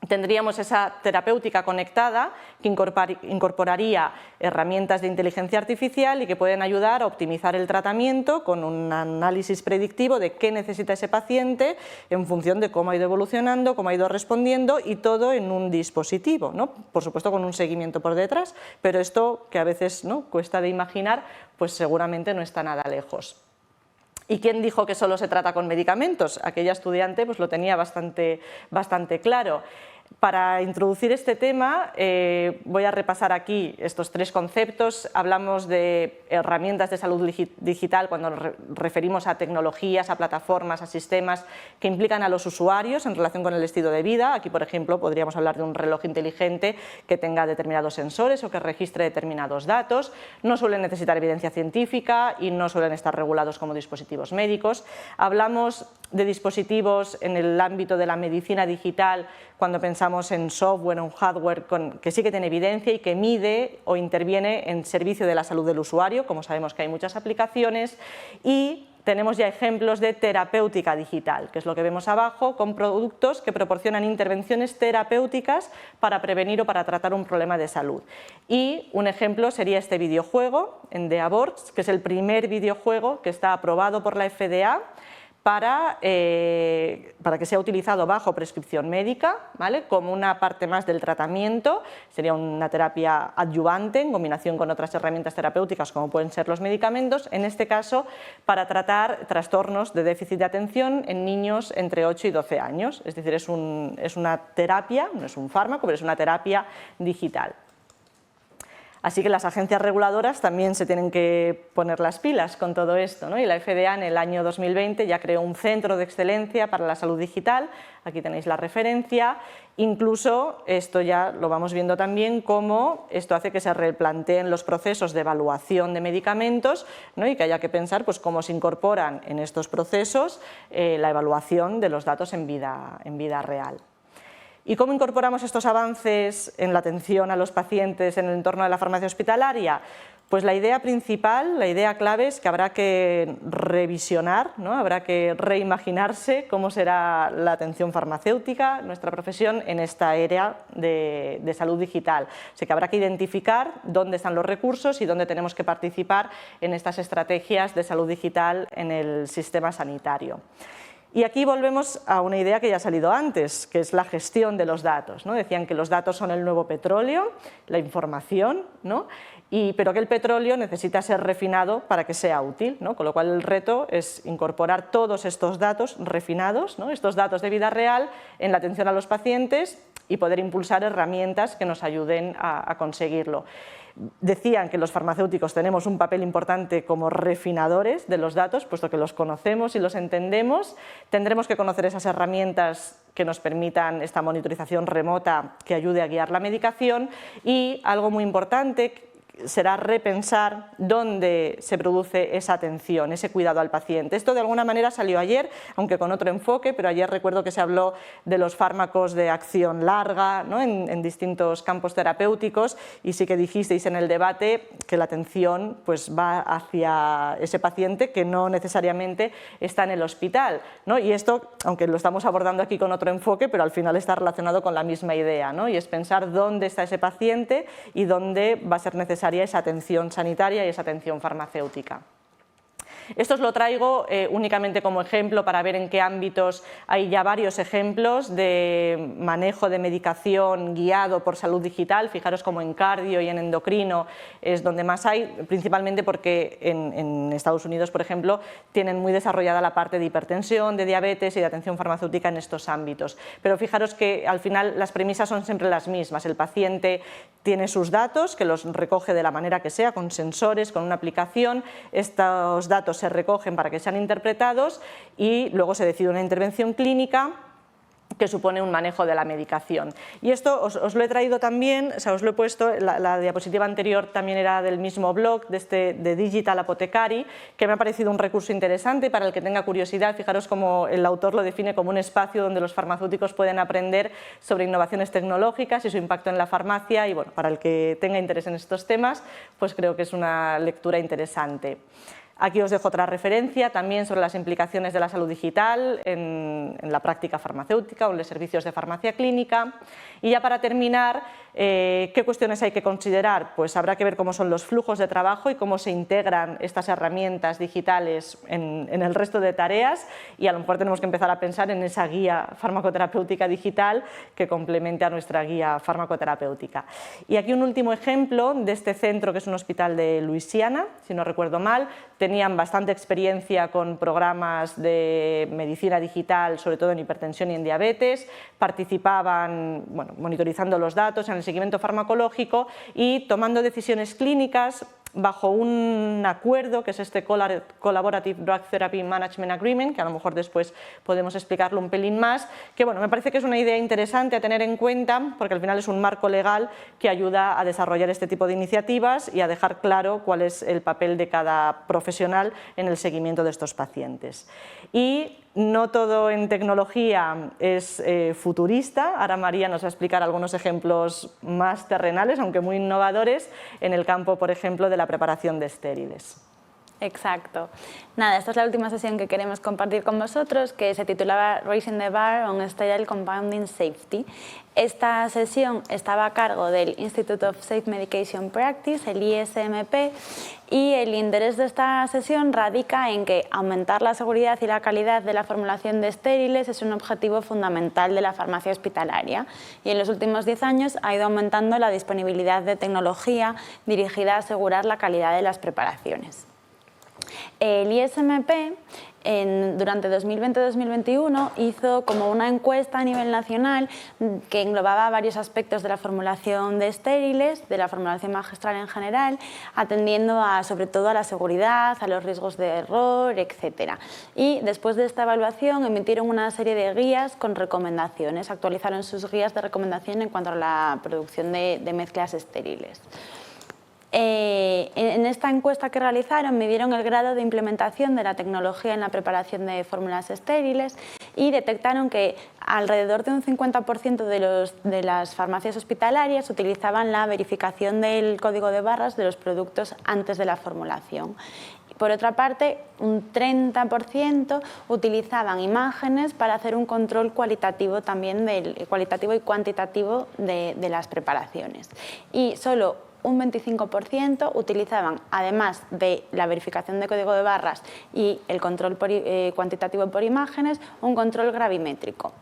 tendríamos esa terapéutica conectada que incorporaría herramientas de inteligencia artificial y que pueden ayudar a optimizar el tratamiento con un análisis predictivo de qué necesita ese paciente en función de cómo ha ido evolucionando, cómo ha ido respondiendo, y todo en un dispositivo, ¿no? Por supuesto con un seguimiento por detrás, pero esto que a veces, ¿no?, cuesta de imaginar, pues seguramente no está nada lejos. ¿Y quién dijo que solo se trata con medicamentos? Aquella estudiante pues lo tenía bastante claro. Para introducir este tema voy a repasar aquí estos tres conceptos. Hablamos de herramientas de salud digital cuando nos referimos a tecnologías, a plataformas, a sistemas que implican a los usuarios en relación con el estilo de vida. Aquí, por ejemplo, podríamos hablar de un reloj inteligente que tenga determinados sensores o que registre determinados datos. No suelen necesitar evidencia científica y no suelen estar regulados como dispositivos médicos. Hablamos de dispositivos en el ámbito de la medicina digital cuando pensamos en software o en hardware que sí que tiene evidencia y que mide o interviene en servicio de la salud del usuario, como sabemos que hay muchas aplicaciones, y tenemos ya ejemplos de terapéutica digital, que es lo que vemos abajo, con productos que proporcionan intervenciones terapéuticas para prevenir o para tratar un problema de salud. Y un ejemplo sería este videojuego, en The Aborts, que es el primer videojuego que está aprobado por la FDA para que sea utilizado bajo prescripción médica, ¿vale?, como una parte más del tratamiento. Sería una terapia adyuvante en combinación con otras herramientas terapéuticas como pueden ser los medicamentos, en este caso para tratar trastornos de déficit de atención en niños entre 8 y 12 años, es decir, es una terapia, no es un fármaco, pero es una terapia digital. Así que las agencias reguladoras también se tienen que poner las pilas con todo esto, ¿no? Y la FDA en el año 2020 ya creó un centro de excelencia para la salud digital, aquí tenéis la referencia. Incluso esto ya lo vamos viendo también, cómo esto hace que se replanteen los procesos de evaluación de medicamentos, ¿no?, y que haya que pensar pues, cómo se incorporan en estos procesos la evaluación de los datos en vida real. ¿Y cómo incorporamos estos avances en la atención a los pacientes en el entorno de la farmacia hospitalaria? Pues la idea principal, la idea clave es que habrá que revisionar, ¿no?, habrá que reimaginarse cómo será la atención farmacéutica, nuestra profesión, en esta era de salud digital. Así que habrá que identificar dónde están los recursos y dónde tenemos que participar en estas estrategias de salud digital en el sistema sanitario. Y aquí volvemos a una idea que ya ha salido antes, que es la gestión de los datos, ¿no? Decían que los datos son el nuevo petróleo, la información, ¿no? Pero que el petróleo necesita ser refinado para que sea útil, ¿no? Con lo cual el reto es incorporar todos estos datos refinados, ¿no? Estos datos de vida real en la atención a los pacientes y poder impulsar herramientas que nos ayuden a conseguirlo. Decían que los farmacéuticos tenemos un papel importante como refinadores de los datos, puesto que los conocemos y los entendemos. Tendremos que conocer esas herramientas que nos permitan esta monitorización remota que ayude a guiar la medicación, y algo muy importante será repensar dónde se produce esa atención, ese cuidado al paciente. Esto de alguna manera salió ayer, aunque con otro enfoque, pero ayer recuerdo que se habló de los fármacos de acción larga, ¿no? en distintos campos terapéuticos, y sí que dijisteis en el debate que la atención pues, va hacia ese paciente que no necesariamente está en el hospital, ¿no? Y esto, aunque lo estamos abordando aquí con otro enfoque, pero al final está relacionado con la misma idea, ¿no? Y es pensar dónde está ese paciente y dónde va a ser necesaria esa atención sanitaria y esa atención farmacéutica. Esto os lo traigo únicamente como ejemplo para ver en qué ámbitos hay ya varios ejemplos de manejo de medicación guiado por salud digital. Fijaros como en cardio y en endocrino es donde más hay, principalmente porque en Estados Unidos, por ejemplo, tienen muy desarrollada la parte de hipertensión, de diabetes y de atención farmacéutica en estos ámbitos. Pero fijaros que al final las premisas son siempre las mismas. El paciente tiene sus datos, que los recoge de la manera que sea, con sensores, con una aplicación. Estos datos se recogen para que sean interpretados y luego se decide una intervención clínica que supone un manejo de la medicación. Y esto os lo he traído también, o sea, os lo he puesto, la diapositiva anterior también era del mismo blog, de Digital Apothecary, que me ha parecido un recurso interesante para el que tenga curiosidad. Fijaros cómo el autor lo define como un espacio donde los farmacéuticos pueden aprender sobre innovaciones tecnológicas y su impacto en la farmacia, y bueno, para el que tenga interés en estos temas, pues creo que es una lectura interesante. Aquí os dejo otra referencia también sobre las implicaciones de la salud digital en la práctica farmacéutica o en los servicios de farmacia clínica. Y ya para terminar, ¿qué cuestiones hay que considerar? Pues habrá que ver cómo son los flujos de trabajo y cómo se integran estas herramientas digitales en el resto de tareas, y a lo mejor tenemos que empezar a pensar en esa guía farmacoterapéutica digital que complemente a nuestra guía farmacoterapéutica. Y aquí un último ejemplo de este centro, que es un hospital de Luisiana, si no recuerdo mal. Tenían bastante experiencia con programas de medicina digital, sobre todo en hipertensión y en diabetes, participaban monitorizando los datos en el seguimiento farmacológico y tomando decisiones clínicas bajo un acuerdo que es este Collaborative Drug Therapy Management Agreement, que a lo mejor después podemos explicarlo un pelín más, que me parece que es una idea interesante a tener en cuenta, porque al final es un marco legal que ayuda a desarrollar este tipo de iniciativas y a dejar claro cuál es el papel de cada profesional en el seguimiento de estos pacientes. Y no todo en tecnología es futurista. Ahora María nos va a explicar algunos ejemplos más terrenales, aunque muy innovadores, en el campo, por ejemplo, de la preparación de estériles. Exacto. Nada, esta es la última sesión que queremos compartir con vosotros, que se titulaba Raising the Bar on Sterile Compounding Safety. Esta sesión estaba a cargo del Institute of Safe Medication Practice, el ISMP, y el interés de esta sesión radica en que aumentar la seguridad y la calidad de la formulación de estériles es un objetivo fundamental de la farmacia hospitalaria, y en los últimos 10 años ha ido aumentando la disponibilidad de tecnología dirigida a asegurar la calidad de las preparaciones. El ISMP durante 2020-2021 hizo como una encuesta a nivel nacional que englobaba varios aspectos de la formulación de estériles, de la formulación magistral en general, atendiendo sobre todo a la seguridad, a los riesgos de error, etc. Y después de esta evaluación emitieron una serie de guías con recomendaciones, actualizaron sus guías de recomendación en cuanto a la producción de mezclas estériles. En esta encuesta que realizaron midieron el grado de implementación de la tecnología en la preparación de fórmulas estériles y detectaron que alrededor de un 50% de las farmacias hospitalarias utilizaban la verificación del código de barras de los productos antes de la formulación. Por otra parte, un 30% utilizaban imágenes para hacer un control cualitativo también cualitativo y cuantitativo de las preparaciones. Y solo un 25% utilizaban, además de la verificación de código de barras y el control cuantitativo por imágenes, un control gravimétrico.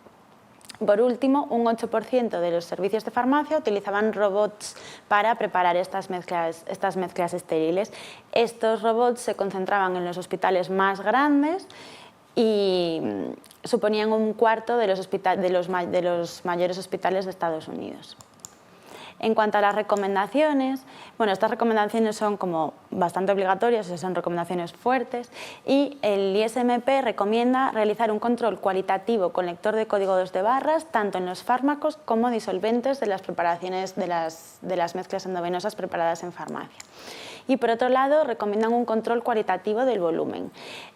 Por último, un 8% de los servicios de farmacia utilizaban robots para preparar estas mezclas estériles. Estos robots se concentraban en los hospitales más grandes y suponían un cuarto de los mayores hospitales de Estados Unidos. En cuanto a las recomendaciones, bueno, estas recomendaciones son como bastante obligatorias, son recomendaciones fuertes, y el ISMP recomienda realizar un control cualitativo con lector de códigos de barras, tanto en los fármacos como disolventes de las preparaciones de las mezclas endovenosas preparadas en farmacia. Y por otro lado, recomiendan un control cualitativo del volumen.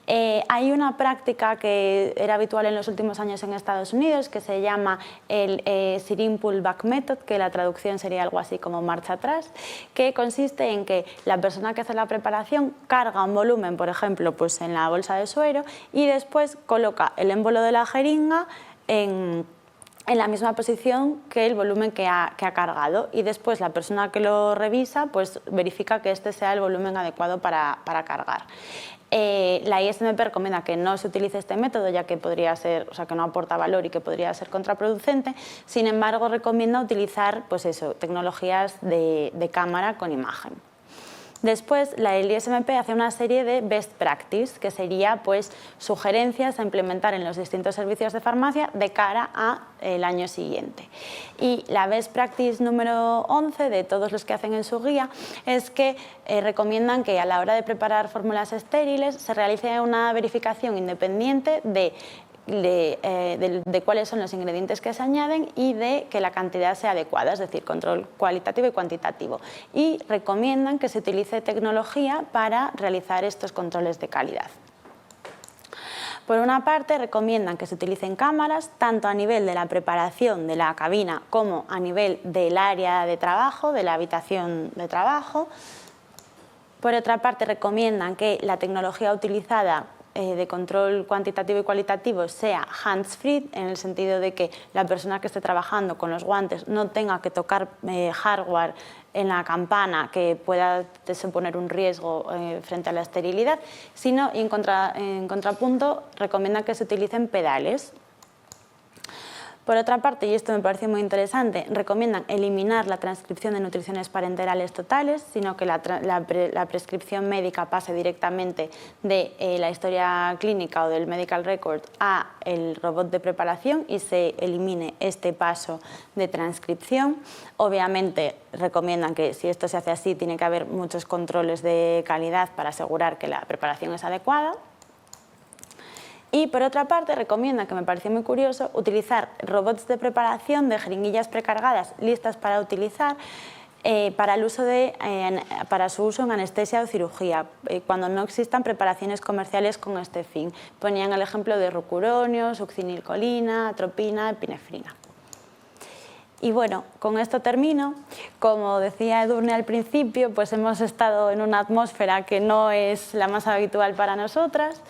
Hay una práctica que era habitual en los últimos años en Estados Unidos que se llama el Syringe Pullback Method, que la traducción sería algo así como marcha atrás, que consiste en que la persona que hace la preparación carga un volumen, por ejemplo, pues en la bolsa de suero, y después coloca el émbolo de la jeringa en la misma posición que el volumen que ha cargado, y después la persona que lo revisa pues verifica que este sea el volumen adecuado para cargar. La ISMP recomienda que no se utilice este método, ya que podría ser, o sea, que no aporta valor y que podría ser contraproducente. Sin embargo, recomienda utilizar pues eso, tecnologías de cámara con imagen. Después, el ISMP hace una serie de best practice, que sería pues, sugerencias a implementar en los distintos servicios de farmacia de cara al año siguiente. Y la best practice número 11 de todos los que hacen en su guía es que recomiendan que a la hora de preparar fórmulas estériles se realice una verificación independiente de cuáles son los ingredientes que se añaden y de que la cantidad sea adecuada, es decir, control cualitativo y cuantitativo. Y recomiendan que se utilice tecnología para realizar estos controles de calidad. Por una parte, recomiendan que se utilicen cámaras tanto a nivel de la preparación de la cabina como a nivel del área de trabajo, de la habitación de trabajo. Por otra parte, recomiendan que la tecnología utilizada de control cuantitativo y cualitativo sea hands-free, en el sentido de que la persona que esté trabajando con los guantes no tenga que tocar hardware en la campana que pueda suponer un riesgo frente a la esterilidad, sino, y en contrapunto, recomiendan que se utilicen pedales. Por otra parte, y esto me parece muy interesante, recomiendan eliminar la transcripción de nutriciones parenterales totales, sino que la prescripción médica pase directamente de la historia clínica o del medical record a el robot de preparación y se elimine este paso de transcripción. Obviamente, recomiendan que si esto se hace así, tiene que haber muchos controles de calidad para asegurar que la preparación es adecuada. Y por otra parte, recomienda, que me pareció muy curioso, utilizar robots de preparación de jeringuillas precargadas listas para utilizar para su uso en anestesia o cirugía, cuando no existan preparaciones comerciales con este fin. Ponían el ejemplo de rucuronio, succinilcolina, atropina, epinefrina. Y bueno, con esto termino. Como decía Edurne al principio, pues hemos estado en una atmósfera que no es la más habitual para nosotras,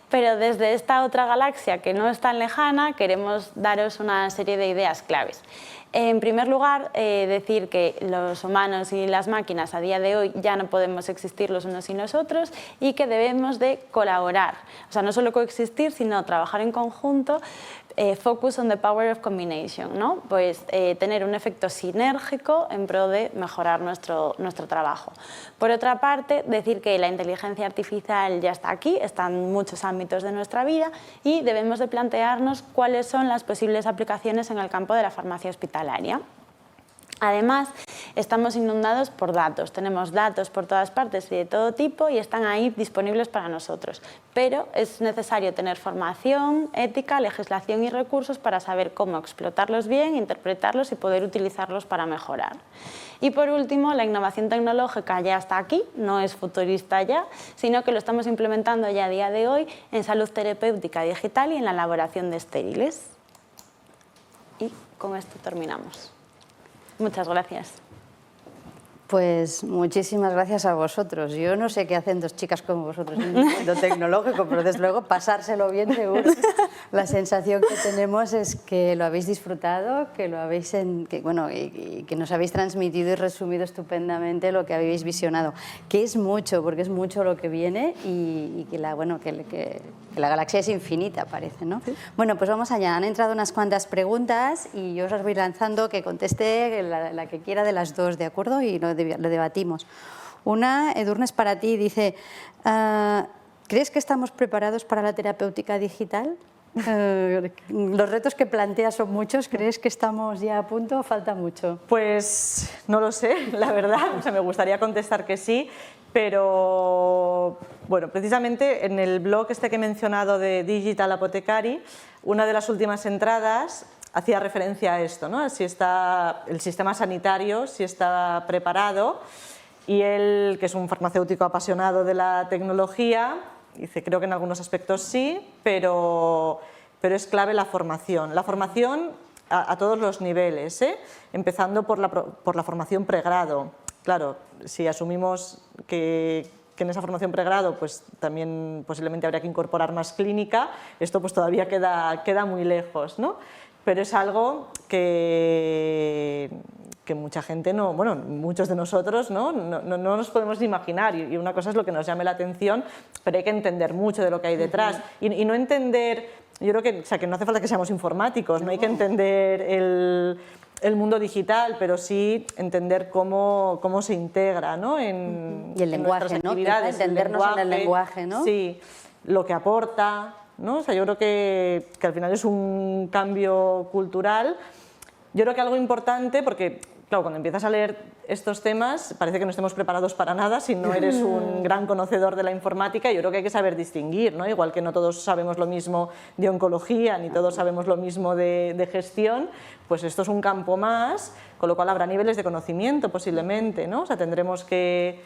pero desde esta otra galaxia que no es tan lejana queremos daros una serie de ideas claves. En primer lugar, decir que los humanos y las máquinas a día de hoy ya no podemos existir los unos sin los otros y que debemos de colaborar. O sea, no solo coexistir, sino trabajar en conjunto. Focus on the power of combination, ¿no? Pues tener un efecto sinérgico en pro de mejorar nuestro trabajo. Por otra parte, decir que la inteligencia artificial ya está aquí, está en muchos ámbitos de nuestra vida y debemos de plantearnos cuáles son las posibles aplicaciones en el campo de la farmacia hospitalaria. Además, estamos inundados por datos, tenemos datos por todas partes y de todo tipo y están ahí disponibles para nosotros, pero es necesario tener formación, ética, legislación y recursos para saber cómo explotarlos bien, interpretarlos y poder utilizarlos para mejorar. Y por último, la innovación tecnológica ya está aquí, no es futurista ya, sino que lo estamos implementando ya a día de hoy en salud terapéutica digital y en la elaboración de estériles. Y con esto terminamos. Muchas gracias. Pues muchísimas gracias a vosotros. Yo no sé qué hacen dos chicas como vosotros en el mundo tecnológico, pero desde luego pasárselo bien seguro. La sensación que tenemos es que lo habéis disfrutado, que lo habéis y que nos habéis transmitido y resumido estupendamente lo que habéis visionado, que es mucho, porque es mucho lo que viene y que la galaxia es infinita, parece, ¿no? ¿Sí? Bueno, pues vamos allá. Han entrado unas cuantas preguntas y yo os las voy lanzando, que conteste la que quiera de las dos, ¿de acuerdo? Y lo debatimos. Una, Edurne, es para ti, dice, ¿crees que estamos preparados para la terapéutica digital? Los retos que planteas son muchos, ¿crees que estamos ya a punto o falta mucho? Pues no lo sé, la verdad, o sea, me gustaría contestar que sí, pero bueno, precisamente en el blog este que he mencionado de Digital Apothecary, una de las últimas entradas hacía referencia a esto, ¿no? Si está el sistema sanitario, si está preparado, y él, que es un farmacéutico apasionado de la tecnología, dice, creo que en algunos aspectos sí, pero es clave la formación. La formación a todos los niveles, empezando por la formación pregrado. Claro, si asumimos que en esa formación pregrado pues también posiblemente habría que incorporar más clínica, esto pues todavía queda muy lejos, ¿no? Pero es algo que mucha gente no, bueno, muchos de nosotros no nos podemos ni imaginar, y una cosa es lo que nos llame la atención, pero hay que entender mucho de lo que hay detrás y no entender, yo creo que, o sea, que no hace falta que seamos informáticos, no hay que entender el mundo digital, pero sí entender cómo se integra, ¿no? Y el lenguaje, ¿no? Entendernos en el lenguaje, ¿no? Sí, lo que aporta, ¿no? O sea, yo creo que al final es un cambio cultural. Yo creo que algo importante, porque claro, cuando empiezas a leer estos temas parece que no estemos preparados para nada si no eres un gran conocedor de la informática. Yo creo que hay que saber distinguir, ¿no? Igual que no todos sabemos lo mismo de oncología, ni todos sabemos lo mismo de gestión, pues esto es un campo más, con lo cual habrá niveles de conocimiento posiblemente, ¿no? O sea, tendremos que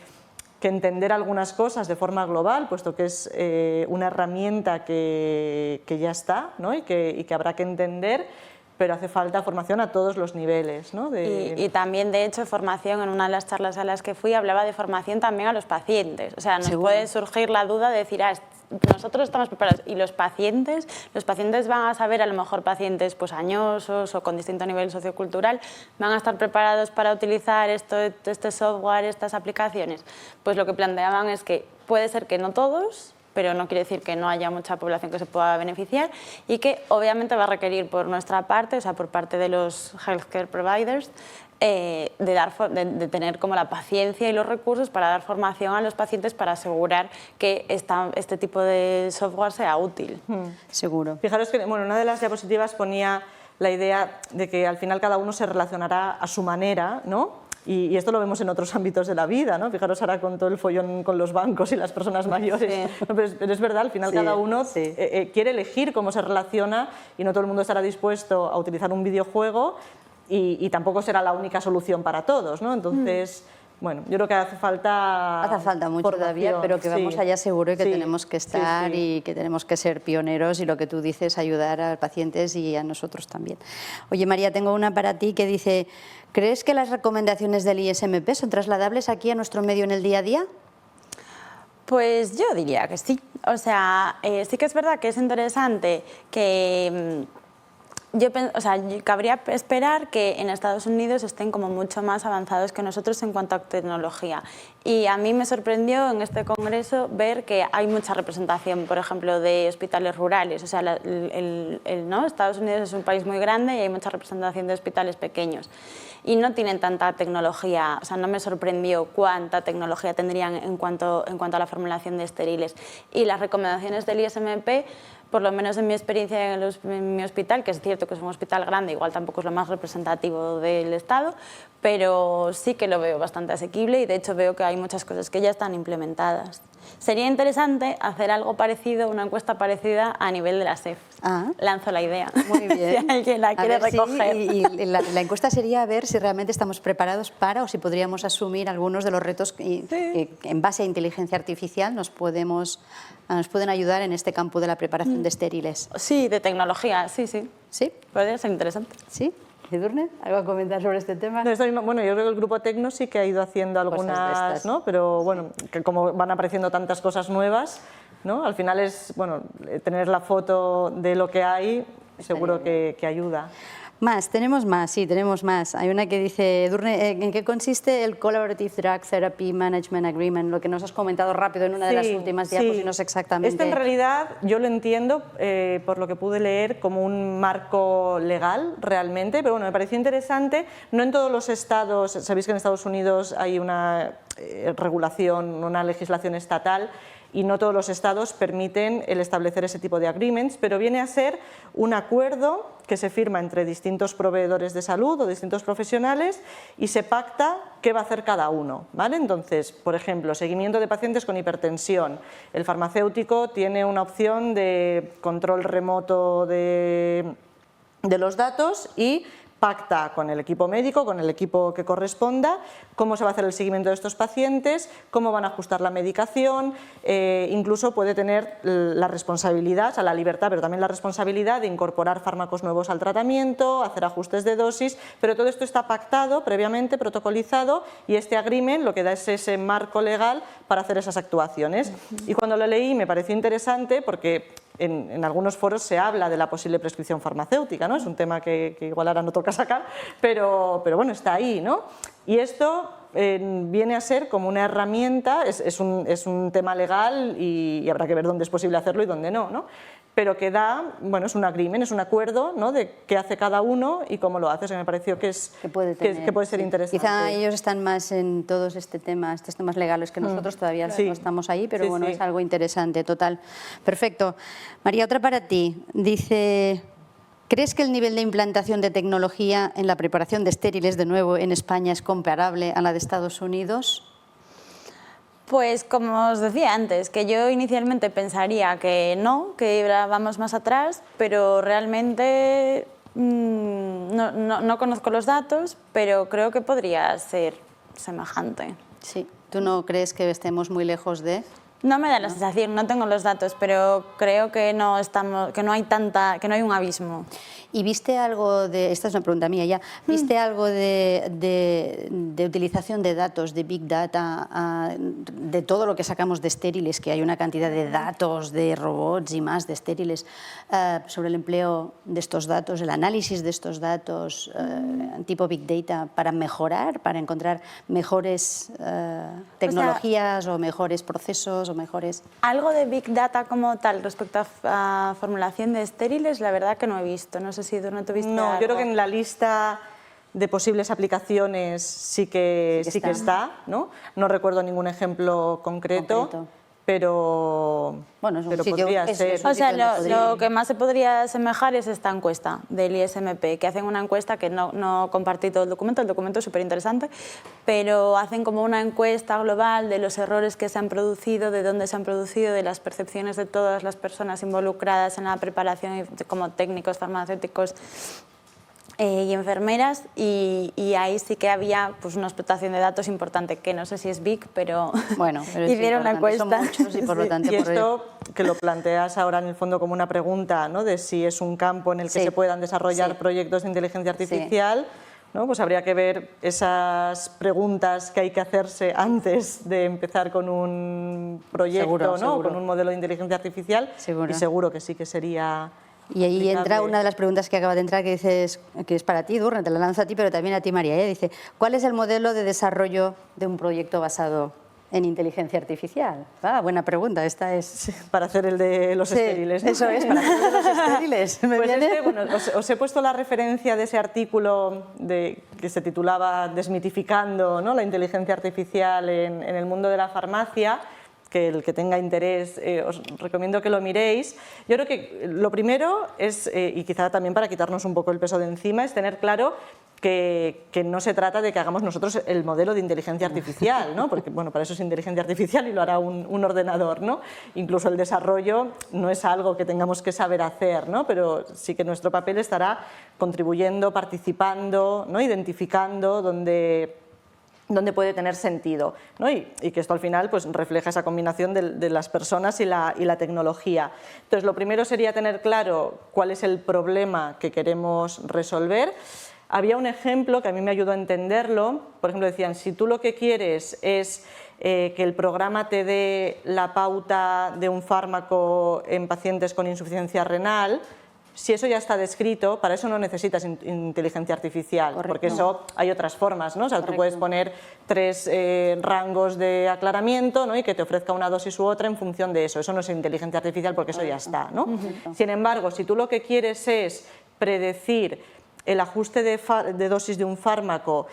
entender algunas cosas de forma global, puesto que es una herramienta que ya está, ¿no? y que habrá que entender, pero hace falta formación a todos los niveles, ¿no? Y también, de hecho, formación, en una de las charlas a las que fui, hablaba de formación también a los pacientes. O sea, nos puede surgir la duda de decir, nosotros estamos preparados, y los pacientes van a saber, a lo mejor pacientes pues añosos o con distinto nivel sociocultural, van a estar preparados para utilizar este software, estas aplicaciones. Pues lo que planteaban es que puede ser que no todos, pero no quiere decir que no haya mucha población que se pueda beneficiar, y que obviamente va a requerir por nuestra parte, o sea, por parte de los healthcare providers, de tener como la paciencia y los recursos para dar formación a los pacientes para asegurar que este tipo de software sea útil. Seguro. Fijaros que una de las diapositivas ponía la idea de que al final cada uno se relacionará a su manera, ¿no? Y esto lo vemos en otros ámbitos de la vida, ¿no? Fijaros ahora con todo el follón con los bancos y las personas mayores. Sí. No, pero es verdad, al final cada uno quiere elegir cómo se relaciona, y no todo el mundo estará dispuesto a utilizar un videojuego, y tampoco será la única solución para todos, ¿no? Entonces, bueno, yo creo que hace falta mucho todavía, pero que vamos allá seguro, y que tenemos que estar y que tenemos que ser pioneros, y lo que tú dices, ayudar a pacientes y a nosotros también. Oye, María, tengo una para ti que dice, ¿crees que las recomendaciones del ISMP son trasladables aquí a nuestro medio en el día a día? Pues yo diría que sí. O sea, sí que es verdad que es interesante que... cabría esperar que en Estados Unidos estén como mucho más avanzados que nosotros en cuanto a tecnología. Y a mí me sorprendió en este congreso ver que hay mucha representación, por ejemplo, de hospitales rurales. O sea, ¿no? Estados Unidos es un país muy grande y hay mucha representación de hospitales pequeños. Y no tienen tanta tecnología, o sea, no me sorprendió cuánta tecnología tendrían en cuanto a la formulación de estériles. Y las recomendaciones del ISMP, por lo menos en mi experiencia en mi hospital, que es cierto que es un hospital grande, igual tampoco es lo más representativo del Estado, pero sí que lo veo bastante asequible, y de hecho veo que hay muchas cosas que ya están implementadas. Sería interesante hacer algo parecido, una encuesta parecida a nivel de la SEF. Lanzo la idea. Muy bien. Si alguien la quiere recoger. Y la encuesta sería ver si realmente estamos preparados para, o si podríamos asumir algunos de los retos que en base a inteligencia artificial nos pueden ayudar en este campo de la preparación de estériles. Sí, de tecnología, sí. ¿Sí? Podría ser interesante. Sí. Edurne, ¿algo a comentar sobre este tema? No, bueno, yo creo que el grupo Tecno sí que ha ido haciendo algunas, ¿no? Pero bueno, que como van apareciendo tantas cosas nuevas, ¿no? Al final es, bueno, tener la foto de lo que hay seguro que ayuda. Más, tenemos más, sí, tenemos más. Hay una que dice, Edurne, ¿en qué consiste el Collaborative Drug Therapy Management Agreement? Lo que nos has comentado rápido en una de las últimas diapos y no sé exactamente. Este en realidad yo lo entiendo, por lo que pude leer, como un marco legal realmente, pero bueno, me pareció interesante. No en todos los estados, sabéis que en Estados Unidos hay una regulación, una legislación estatal, y no todos los estados permiten el establecer ese tipo de agreements, pero viene a ser un acuerdo que se firma entre distintos proveedores de salud o distintos profesionales y se pacta qué va a hacer cada uno, ¿vale? Entonces, por ejemplo, seguimiento de pacientes con hipertensión. El farmacéutico tiene una opción de control remoto de los datos y pacta con el equipo médico, con el equipo que corresponda, cómo se va a hacer el seguimiento de estos pacientes, cómo van a ajustar la medicación, incluso puede tener la responsabilidad, o sea, la libertad, pero también la responsabilidad de incorporar fármacos nuevos al tratamiento, hacer ajustes de dosis, pero todo esto está pactado previamente, protocolizado, y este agreement lo que da es ese marco legal para hacer esas actuaciones. Y cuando lo leí me pareció interesante porque en algunos foros se habla de la posible prescripción farmacéutica, ¿no? Es un tema que igual ahora no toca sacar, pero bueno, está ahí, ¿no? Y esto viene a ser como una herramienta, es un tema legal y habrá que ver dónde es posible hacerlo y dónde no, ¿no? Pero que da, bueno, es un agreement, es un acuerdo, ¿no? De qué hace cada uno y cómo lo hace. O sea, me pareció que puede ser interesante. Quizá ellos están más en todos estos temas legales que nosotros, todavía no estamos ahí, pero bueno, es algo interesante, total. Perfecto. María, otra para ti. Dice, ¿crees que el nivel de implantación de tecnología en la preparación de estériles, de nuevo, en España es comparable a la de Estados Unidos? Pues como os decía antes, que yo inicialmente pensaría que no, que vamos más atrás, pero realmente no conozco los datos, pero creo que podría ser semejante. Sí, ¿tú no crees que estemos muy lejos de...? No me da la sensación, no tengo los datos, pero creo que no hay un abismo. ¿Y viste algo de, esta es una pregunta mía ya, viste algo de utilización de datos, de Big Data, de todo lo que sacamos de estériles, que hay una cantidad de datos, de robots y más de estériles, sobre el empleo de estos datos, el análisis de estos datos, tipo Big Data, para mejorar, para encontrar mejores tecnologías o mejores procesos o mejores... Algo de Big Data como tal respecto a formulación de estériles, la verdad que no he visto, no sé si tú no tuviste algo. Yo creo que en la lista de posibles aplicaciones sí que está, ¿no? No recuerdo ningún ejemplo concreto. Pero, bueno, es un pero sitio, podría ser. O sea, lo que más se podría asemejar es esta encuesta del ISMP, que hacen una encuesta que no compartí todo el documento es súper interesante, pero hacen como una encuesta global de los errores que se han producido, de dónde se han producido, de las percepciones de todas las personas involucradas en la preparación, como técnicos, farmacéuticos y enfermeras, y ahí sí que había pues una explotación de datos importante, que no sé si es big, pero, bueno, pero hicieron la encuesta. Son muchos y por lo tanto... Y esto, que lo planteas ahora en el fondo como una pregunta, ¿no? De si es un campo en el que se puedan desarrollar proyectos de inteligencia artificial, ¿no? Pues habría que ver esas preguntas que hay que hacerse antes de empezar con un proyecto, ¿no? Con un modelo de inteligencia artificial, y seguro que sí que sería... Y ahí entra una de las preguntas que acaba de entrar, que dices, que es para ti, Edurne, te la lanzo a ti, pero también a ti, María. Dice, ¿cuál es el modelo de desarrollo de un proyecto basado en inteligencia artificial? Buena pregunta, esta es... Sí, para hacer el de los estériles, ¿no? Eso es, para hacer el de los estériles. Bueno, os he puesto la referencia de ese artículo que se titulaba Desmitificando, ¿no?, la inteligencia artificial en el mundo de la farmacia, que el que tenga interés os recomiendo que lo miréis. Yo creo que lo primero es, y quizá también para quitarnos un poco el peso de encima, es tener claro que no se trata de que hagamos nosotros el modelo de inteligencia artificial, ¿no? Porque bueno, para eso es inteligencia artificial y lo hará un ordenador, ¿no? Incluso el desarrollo no es algo que tengamos que saber hacer, ¿no? Pero sí que nuestro papel estará contribuyendo, participando, ¿no?, identificando donde puede tener sentido, ¿no? Y que esto al final pues refleja esa combinación de las personas y la tecnología. Entonces, lo primero sería tener claro cuál es el problema que queremos resolver. Había un ejemplo que a mí me ayudó a entenderlo. Por ejemplo, decían, si tú lo que quieres es que el programa te dé la pauta de un fármaco en pacientes con insuficiencia renal, si eso ya está descrito, para eso no necesitas inteligencia artificial, correcto, porque eso hay otras formas, ¿no? O sea, correcto, tú puedes poner 3 rangos de aclaramiento, ¿no? Y que te ofrezca una dosis u otra en función de eso. Eso no es inteligencia artificial porque eso ya está, ¿no? Sin embargo, si tú lo que quieres es predecir el ajuste de dosis de un fármaco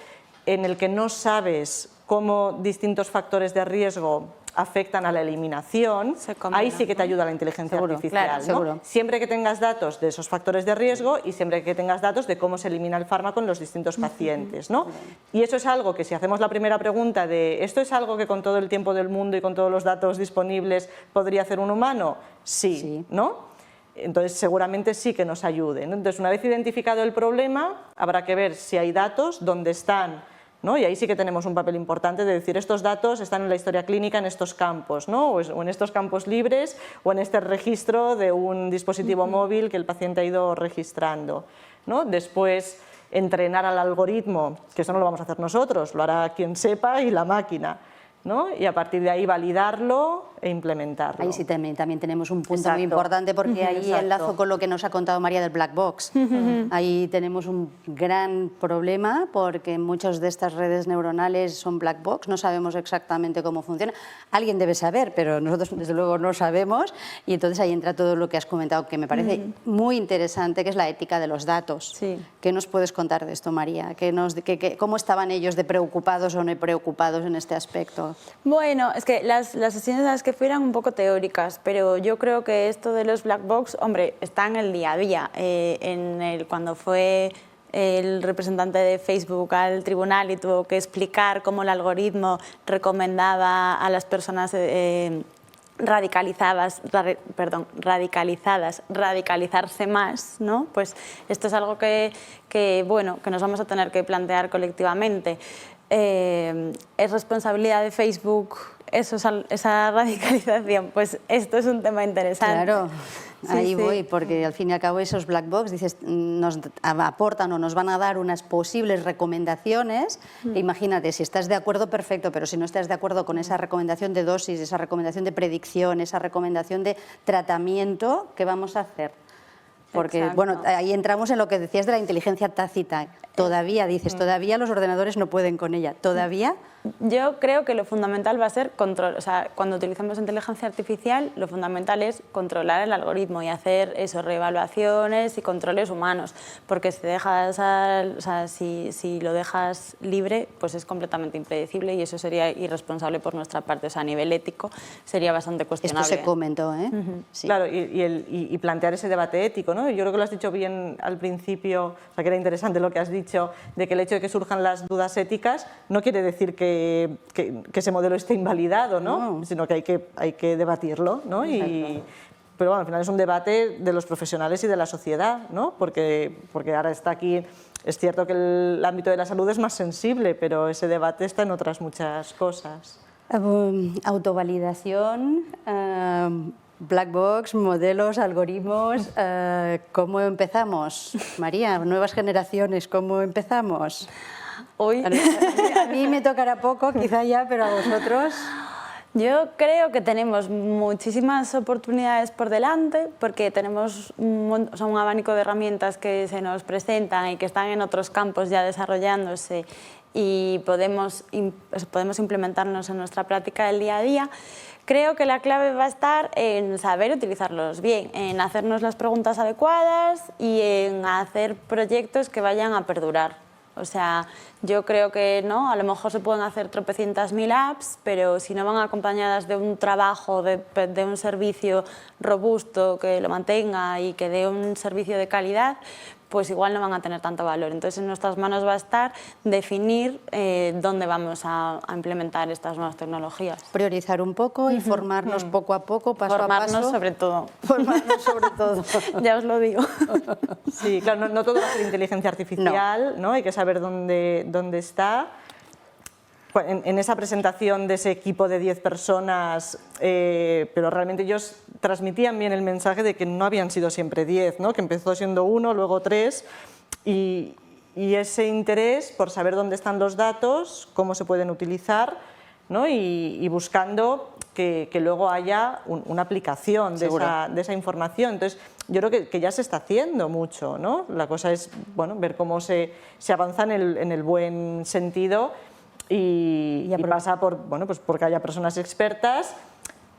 en el que no sabes cómo distintos factores de riesgo afectan a la eliminación, ahí sí que te ayuda la inteligencia artificial, claro, ¿no? Seguro. Siempre que tengas datos de esos factores de riesgo y siempre que tengas datos de cómo se elimina el fármaco en los distintos pacientes, ¿no? Y eso es algo que, si hacemos la primera pregunta de ¿esto es algo que con todo el tiempo del mundo y con todos los datos disponibles podría hacer un humano? Sí, ¿no? Entonces seguramente sí que nos ayude, ¿no? Entonces, una vez identificado el problema, habrá que ver si hay datos, dónde están, ¿no? Y ahí sí que tenemos un papel importante de decir estos datos están en la historia clínica en estos campos, ¿no? O en estos campos libres o en este registro de un dispositivo móvil que el paciente ha ido registrando, ¿no? Después, entrenar al algoritmo, que eso no lo vamos a hacer nosotros, lo hará quien sepa y la máquina, ¿no? Y a partir de ahí validarlo e implementarlo. Ahí sí también tenemos un punto muy importante, porque ahí enlazo con lo que nos ha contado María del Black Box. Ahí tenemos un gran problema porque muchas de estas redes neuronales son Black Box, no sabemos exactamente cómo funciona. Alguien debe saber, pero nosotros desde luego no sabemos, y entonces ahí entra todo lo que has comentado, que me parece muy interesante, que es la ética de los datos. Sí. ¿Qué nos puedes contar de esto, María? ¿Cómo estaban ellos de preocupados o no preocupados en este aspecto? Bueno, es que las sesiones a las que fui eran un poco teóricas, pero yo creo que esto de los black box, hombre, está en el día a día. Cuando fue el representante de Facebook al tribunal y tuvo que explicar cómo el algoritmo recomendaba a las personas radicalizadas radicalizarse más, ¿no? Pues esto es algo que nos vamos a tener que plantear colectivamente. ¿Es responsabilidad de Facebook esa radicalización? Pues esto es un tema interesante. Claro, ahí voy, porque al fin y al cabo esos black box, dices, nos aportan o nos van a dar unas posibles recomendaciones. Imagínate, si estás de acuerdo, perfecto, pero si no estás de acuerdo con esa recomendación de dosis, esa recomendación de predicción, esa recomendación de tratamiento, ¿qué vamos a hacer? Porque, exacto, bueno, ahí entramos en lo que decías de la inteligencia tácita. Todavía, dices, todavía los ordenadores no pueden con ella. ¿Todavía? Yo creo que lo fundamental va a ser control. O sea, cuando utilizamos inteligencia artificial, lo fundamental es controlar el algoritmo y hacer eso, reevaluaciones y controles humanos. Porque si lo dejas libre, pues es completamente impredecible y eso sería irresponsable por nuestra parte. O sea, a nivel ético sería bastante cuestionable. Esto se comentó, ¿eh? Sí. Claro, y plantear ese debate ético, ¿no? Yo creo que lo has dicho bien al principio, o sea, que era interesante lo que has dicho, de que el hecho de que surjan las dudas éticas no quiere decir que ese modelo esté invalidado, ¿no? Sino que hay que debatirlo, ¿no? Pero bueno, al final es un debate de los profesionales y de la sociedad, ¿no? Porque ahora está aquí, es cierto que el ámbito de la salud es más sensible, pero ese debate está en otras muchas cosas. Autovalidación, black box, modelos, algoritmos, ¿cómo empezamos? María, nuevas generaciones, ¿cómo empezamos? Hoy. A mí me tocará poco, quizá ya, pero a vosotros. Yo creo que tenemos muchísimas oportunidades por delante porque tenemos un abanico de herramientas que se nos presentan y que están en otros campos ya desarrollándose y podemos implementarnos en nuestra práctica del día a día. Creo que la clave va a estar en saber utilizarlos bien, en hacernos las preguntas adecuadas y en hacer proyectos que vayan a perdurar. O sea, yo creo que no, a lo mejor se pueden hacer tropecientas mil apps, pero si no van acompañadas de un trabajo, de un servicio robusto que lo mantenga y que dé un servicio de calidad, pues igual no van a tener tanto valor. Entonces, en nuestras manos va a estar definir dónde vamos a implementar estas nuevas tecnologías. Priorizar un poco y formarnos poco a poco, paso a paso. Formarnos sobre todo. Formarnos sobre todo. Ya os lo digo. Sí, claro, no todo va a ser inteligencia artificial, ¿no? Hay que saber dónde está. En esa presentación de ese equipo de 10 personas, pero realmente ellos transmitían bien el mensaje de que no habían sido siempre 10, ¿no? Que empezó siendo 1, luego 3, y ese interés por saber dónde están los datos, cómo se pueden utilizar, ¿no? Y buscando que luego haya una aplicación de esa información. Entonces, yo creo que ya se está haciendo mucho, ¿no? La cosa es, bueno, ver cómo se avanza en el buen sentido y pasa por, bueno, pues porque haya personas expertas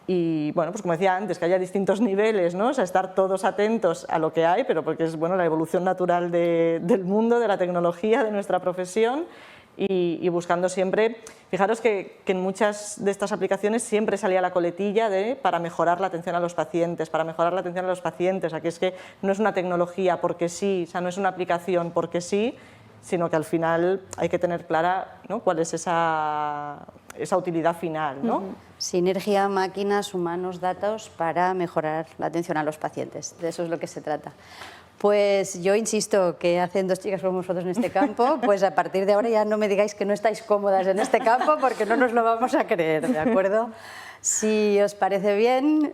y, bueno, pues como decía antes, que haya distintos niveles, ¿no? O sea, estar todos atentos a lo que hay, pero porque es, bueno, la evolución natural del mundo, de la tecnología, de nuestra profesión. Y buscando siempre, fijaros que en muchas de estas aplicaciones siempre salía la coletilla para mejorar la atención a los pacientes, aquí es que no es una tecnología porque sí, o sea, no es una aplicación porque sí, sino que al final hay que tener clara, ¿no?, cuál es esa utilidad final, ¿no? Sinergia, máquinas, humanos, datos para mejorar la atención a los pacientes, de eso es lo que se trata. Pues yo insisto que hacen dos chicas como vosotros en este campo, pues a partir de ahora ya no me digáis que no estáis cómodas en este campo porque no nos lo vamos a creer, ¿de acuerdo? Si os parece bien,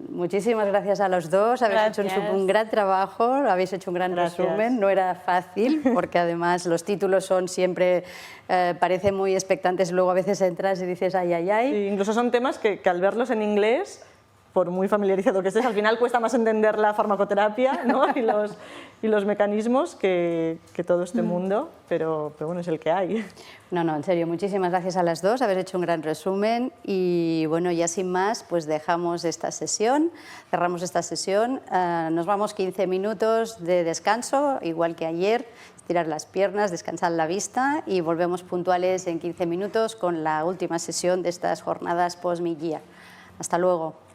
muchísimas gracias a los dos, habéis hecho un gran trabajo, habéis hecho un gran resumen, no era fácil porque además los títulos son siempre, parecen muy expectantes, luego a veces entras y dices ay, ay, ay. Sí, incluso son temas que al verlos en inglés, por muy familiarizado que estés, al final cuesta más entender la farmacoterapia, ¿no? y los mecanismos que todo este mundo, pero bueno, es el que hay. No, en serio, muchísimas gracias a las dos, habéis hecho un gran resumen y bueno, ya sin más, pues dejamos esta sesión, cerramos esta sesión, nos vamos 15 minutos de descanso, igual que ayer, estirar las piernas, descansar la vista y volvemos puntuales en 15 minutos con la última sesión de estas jornadas post-mid-year. Hasta luego.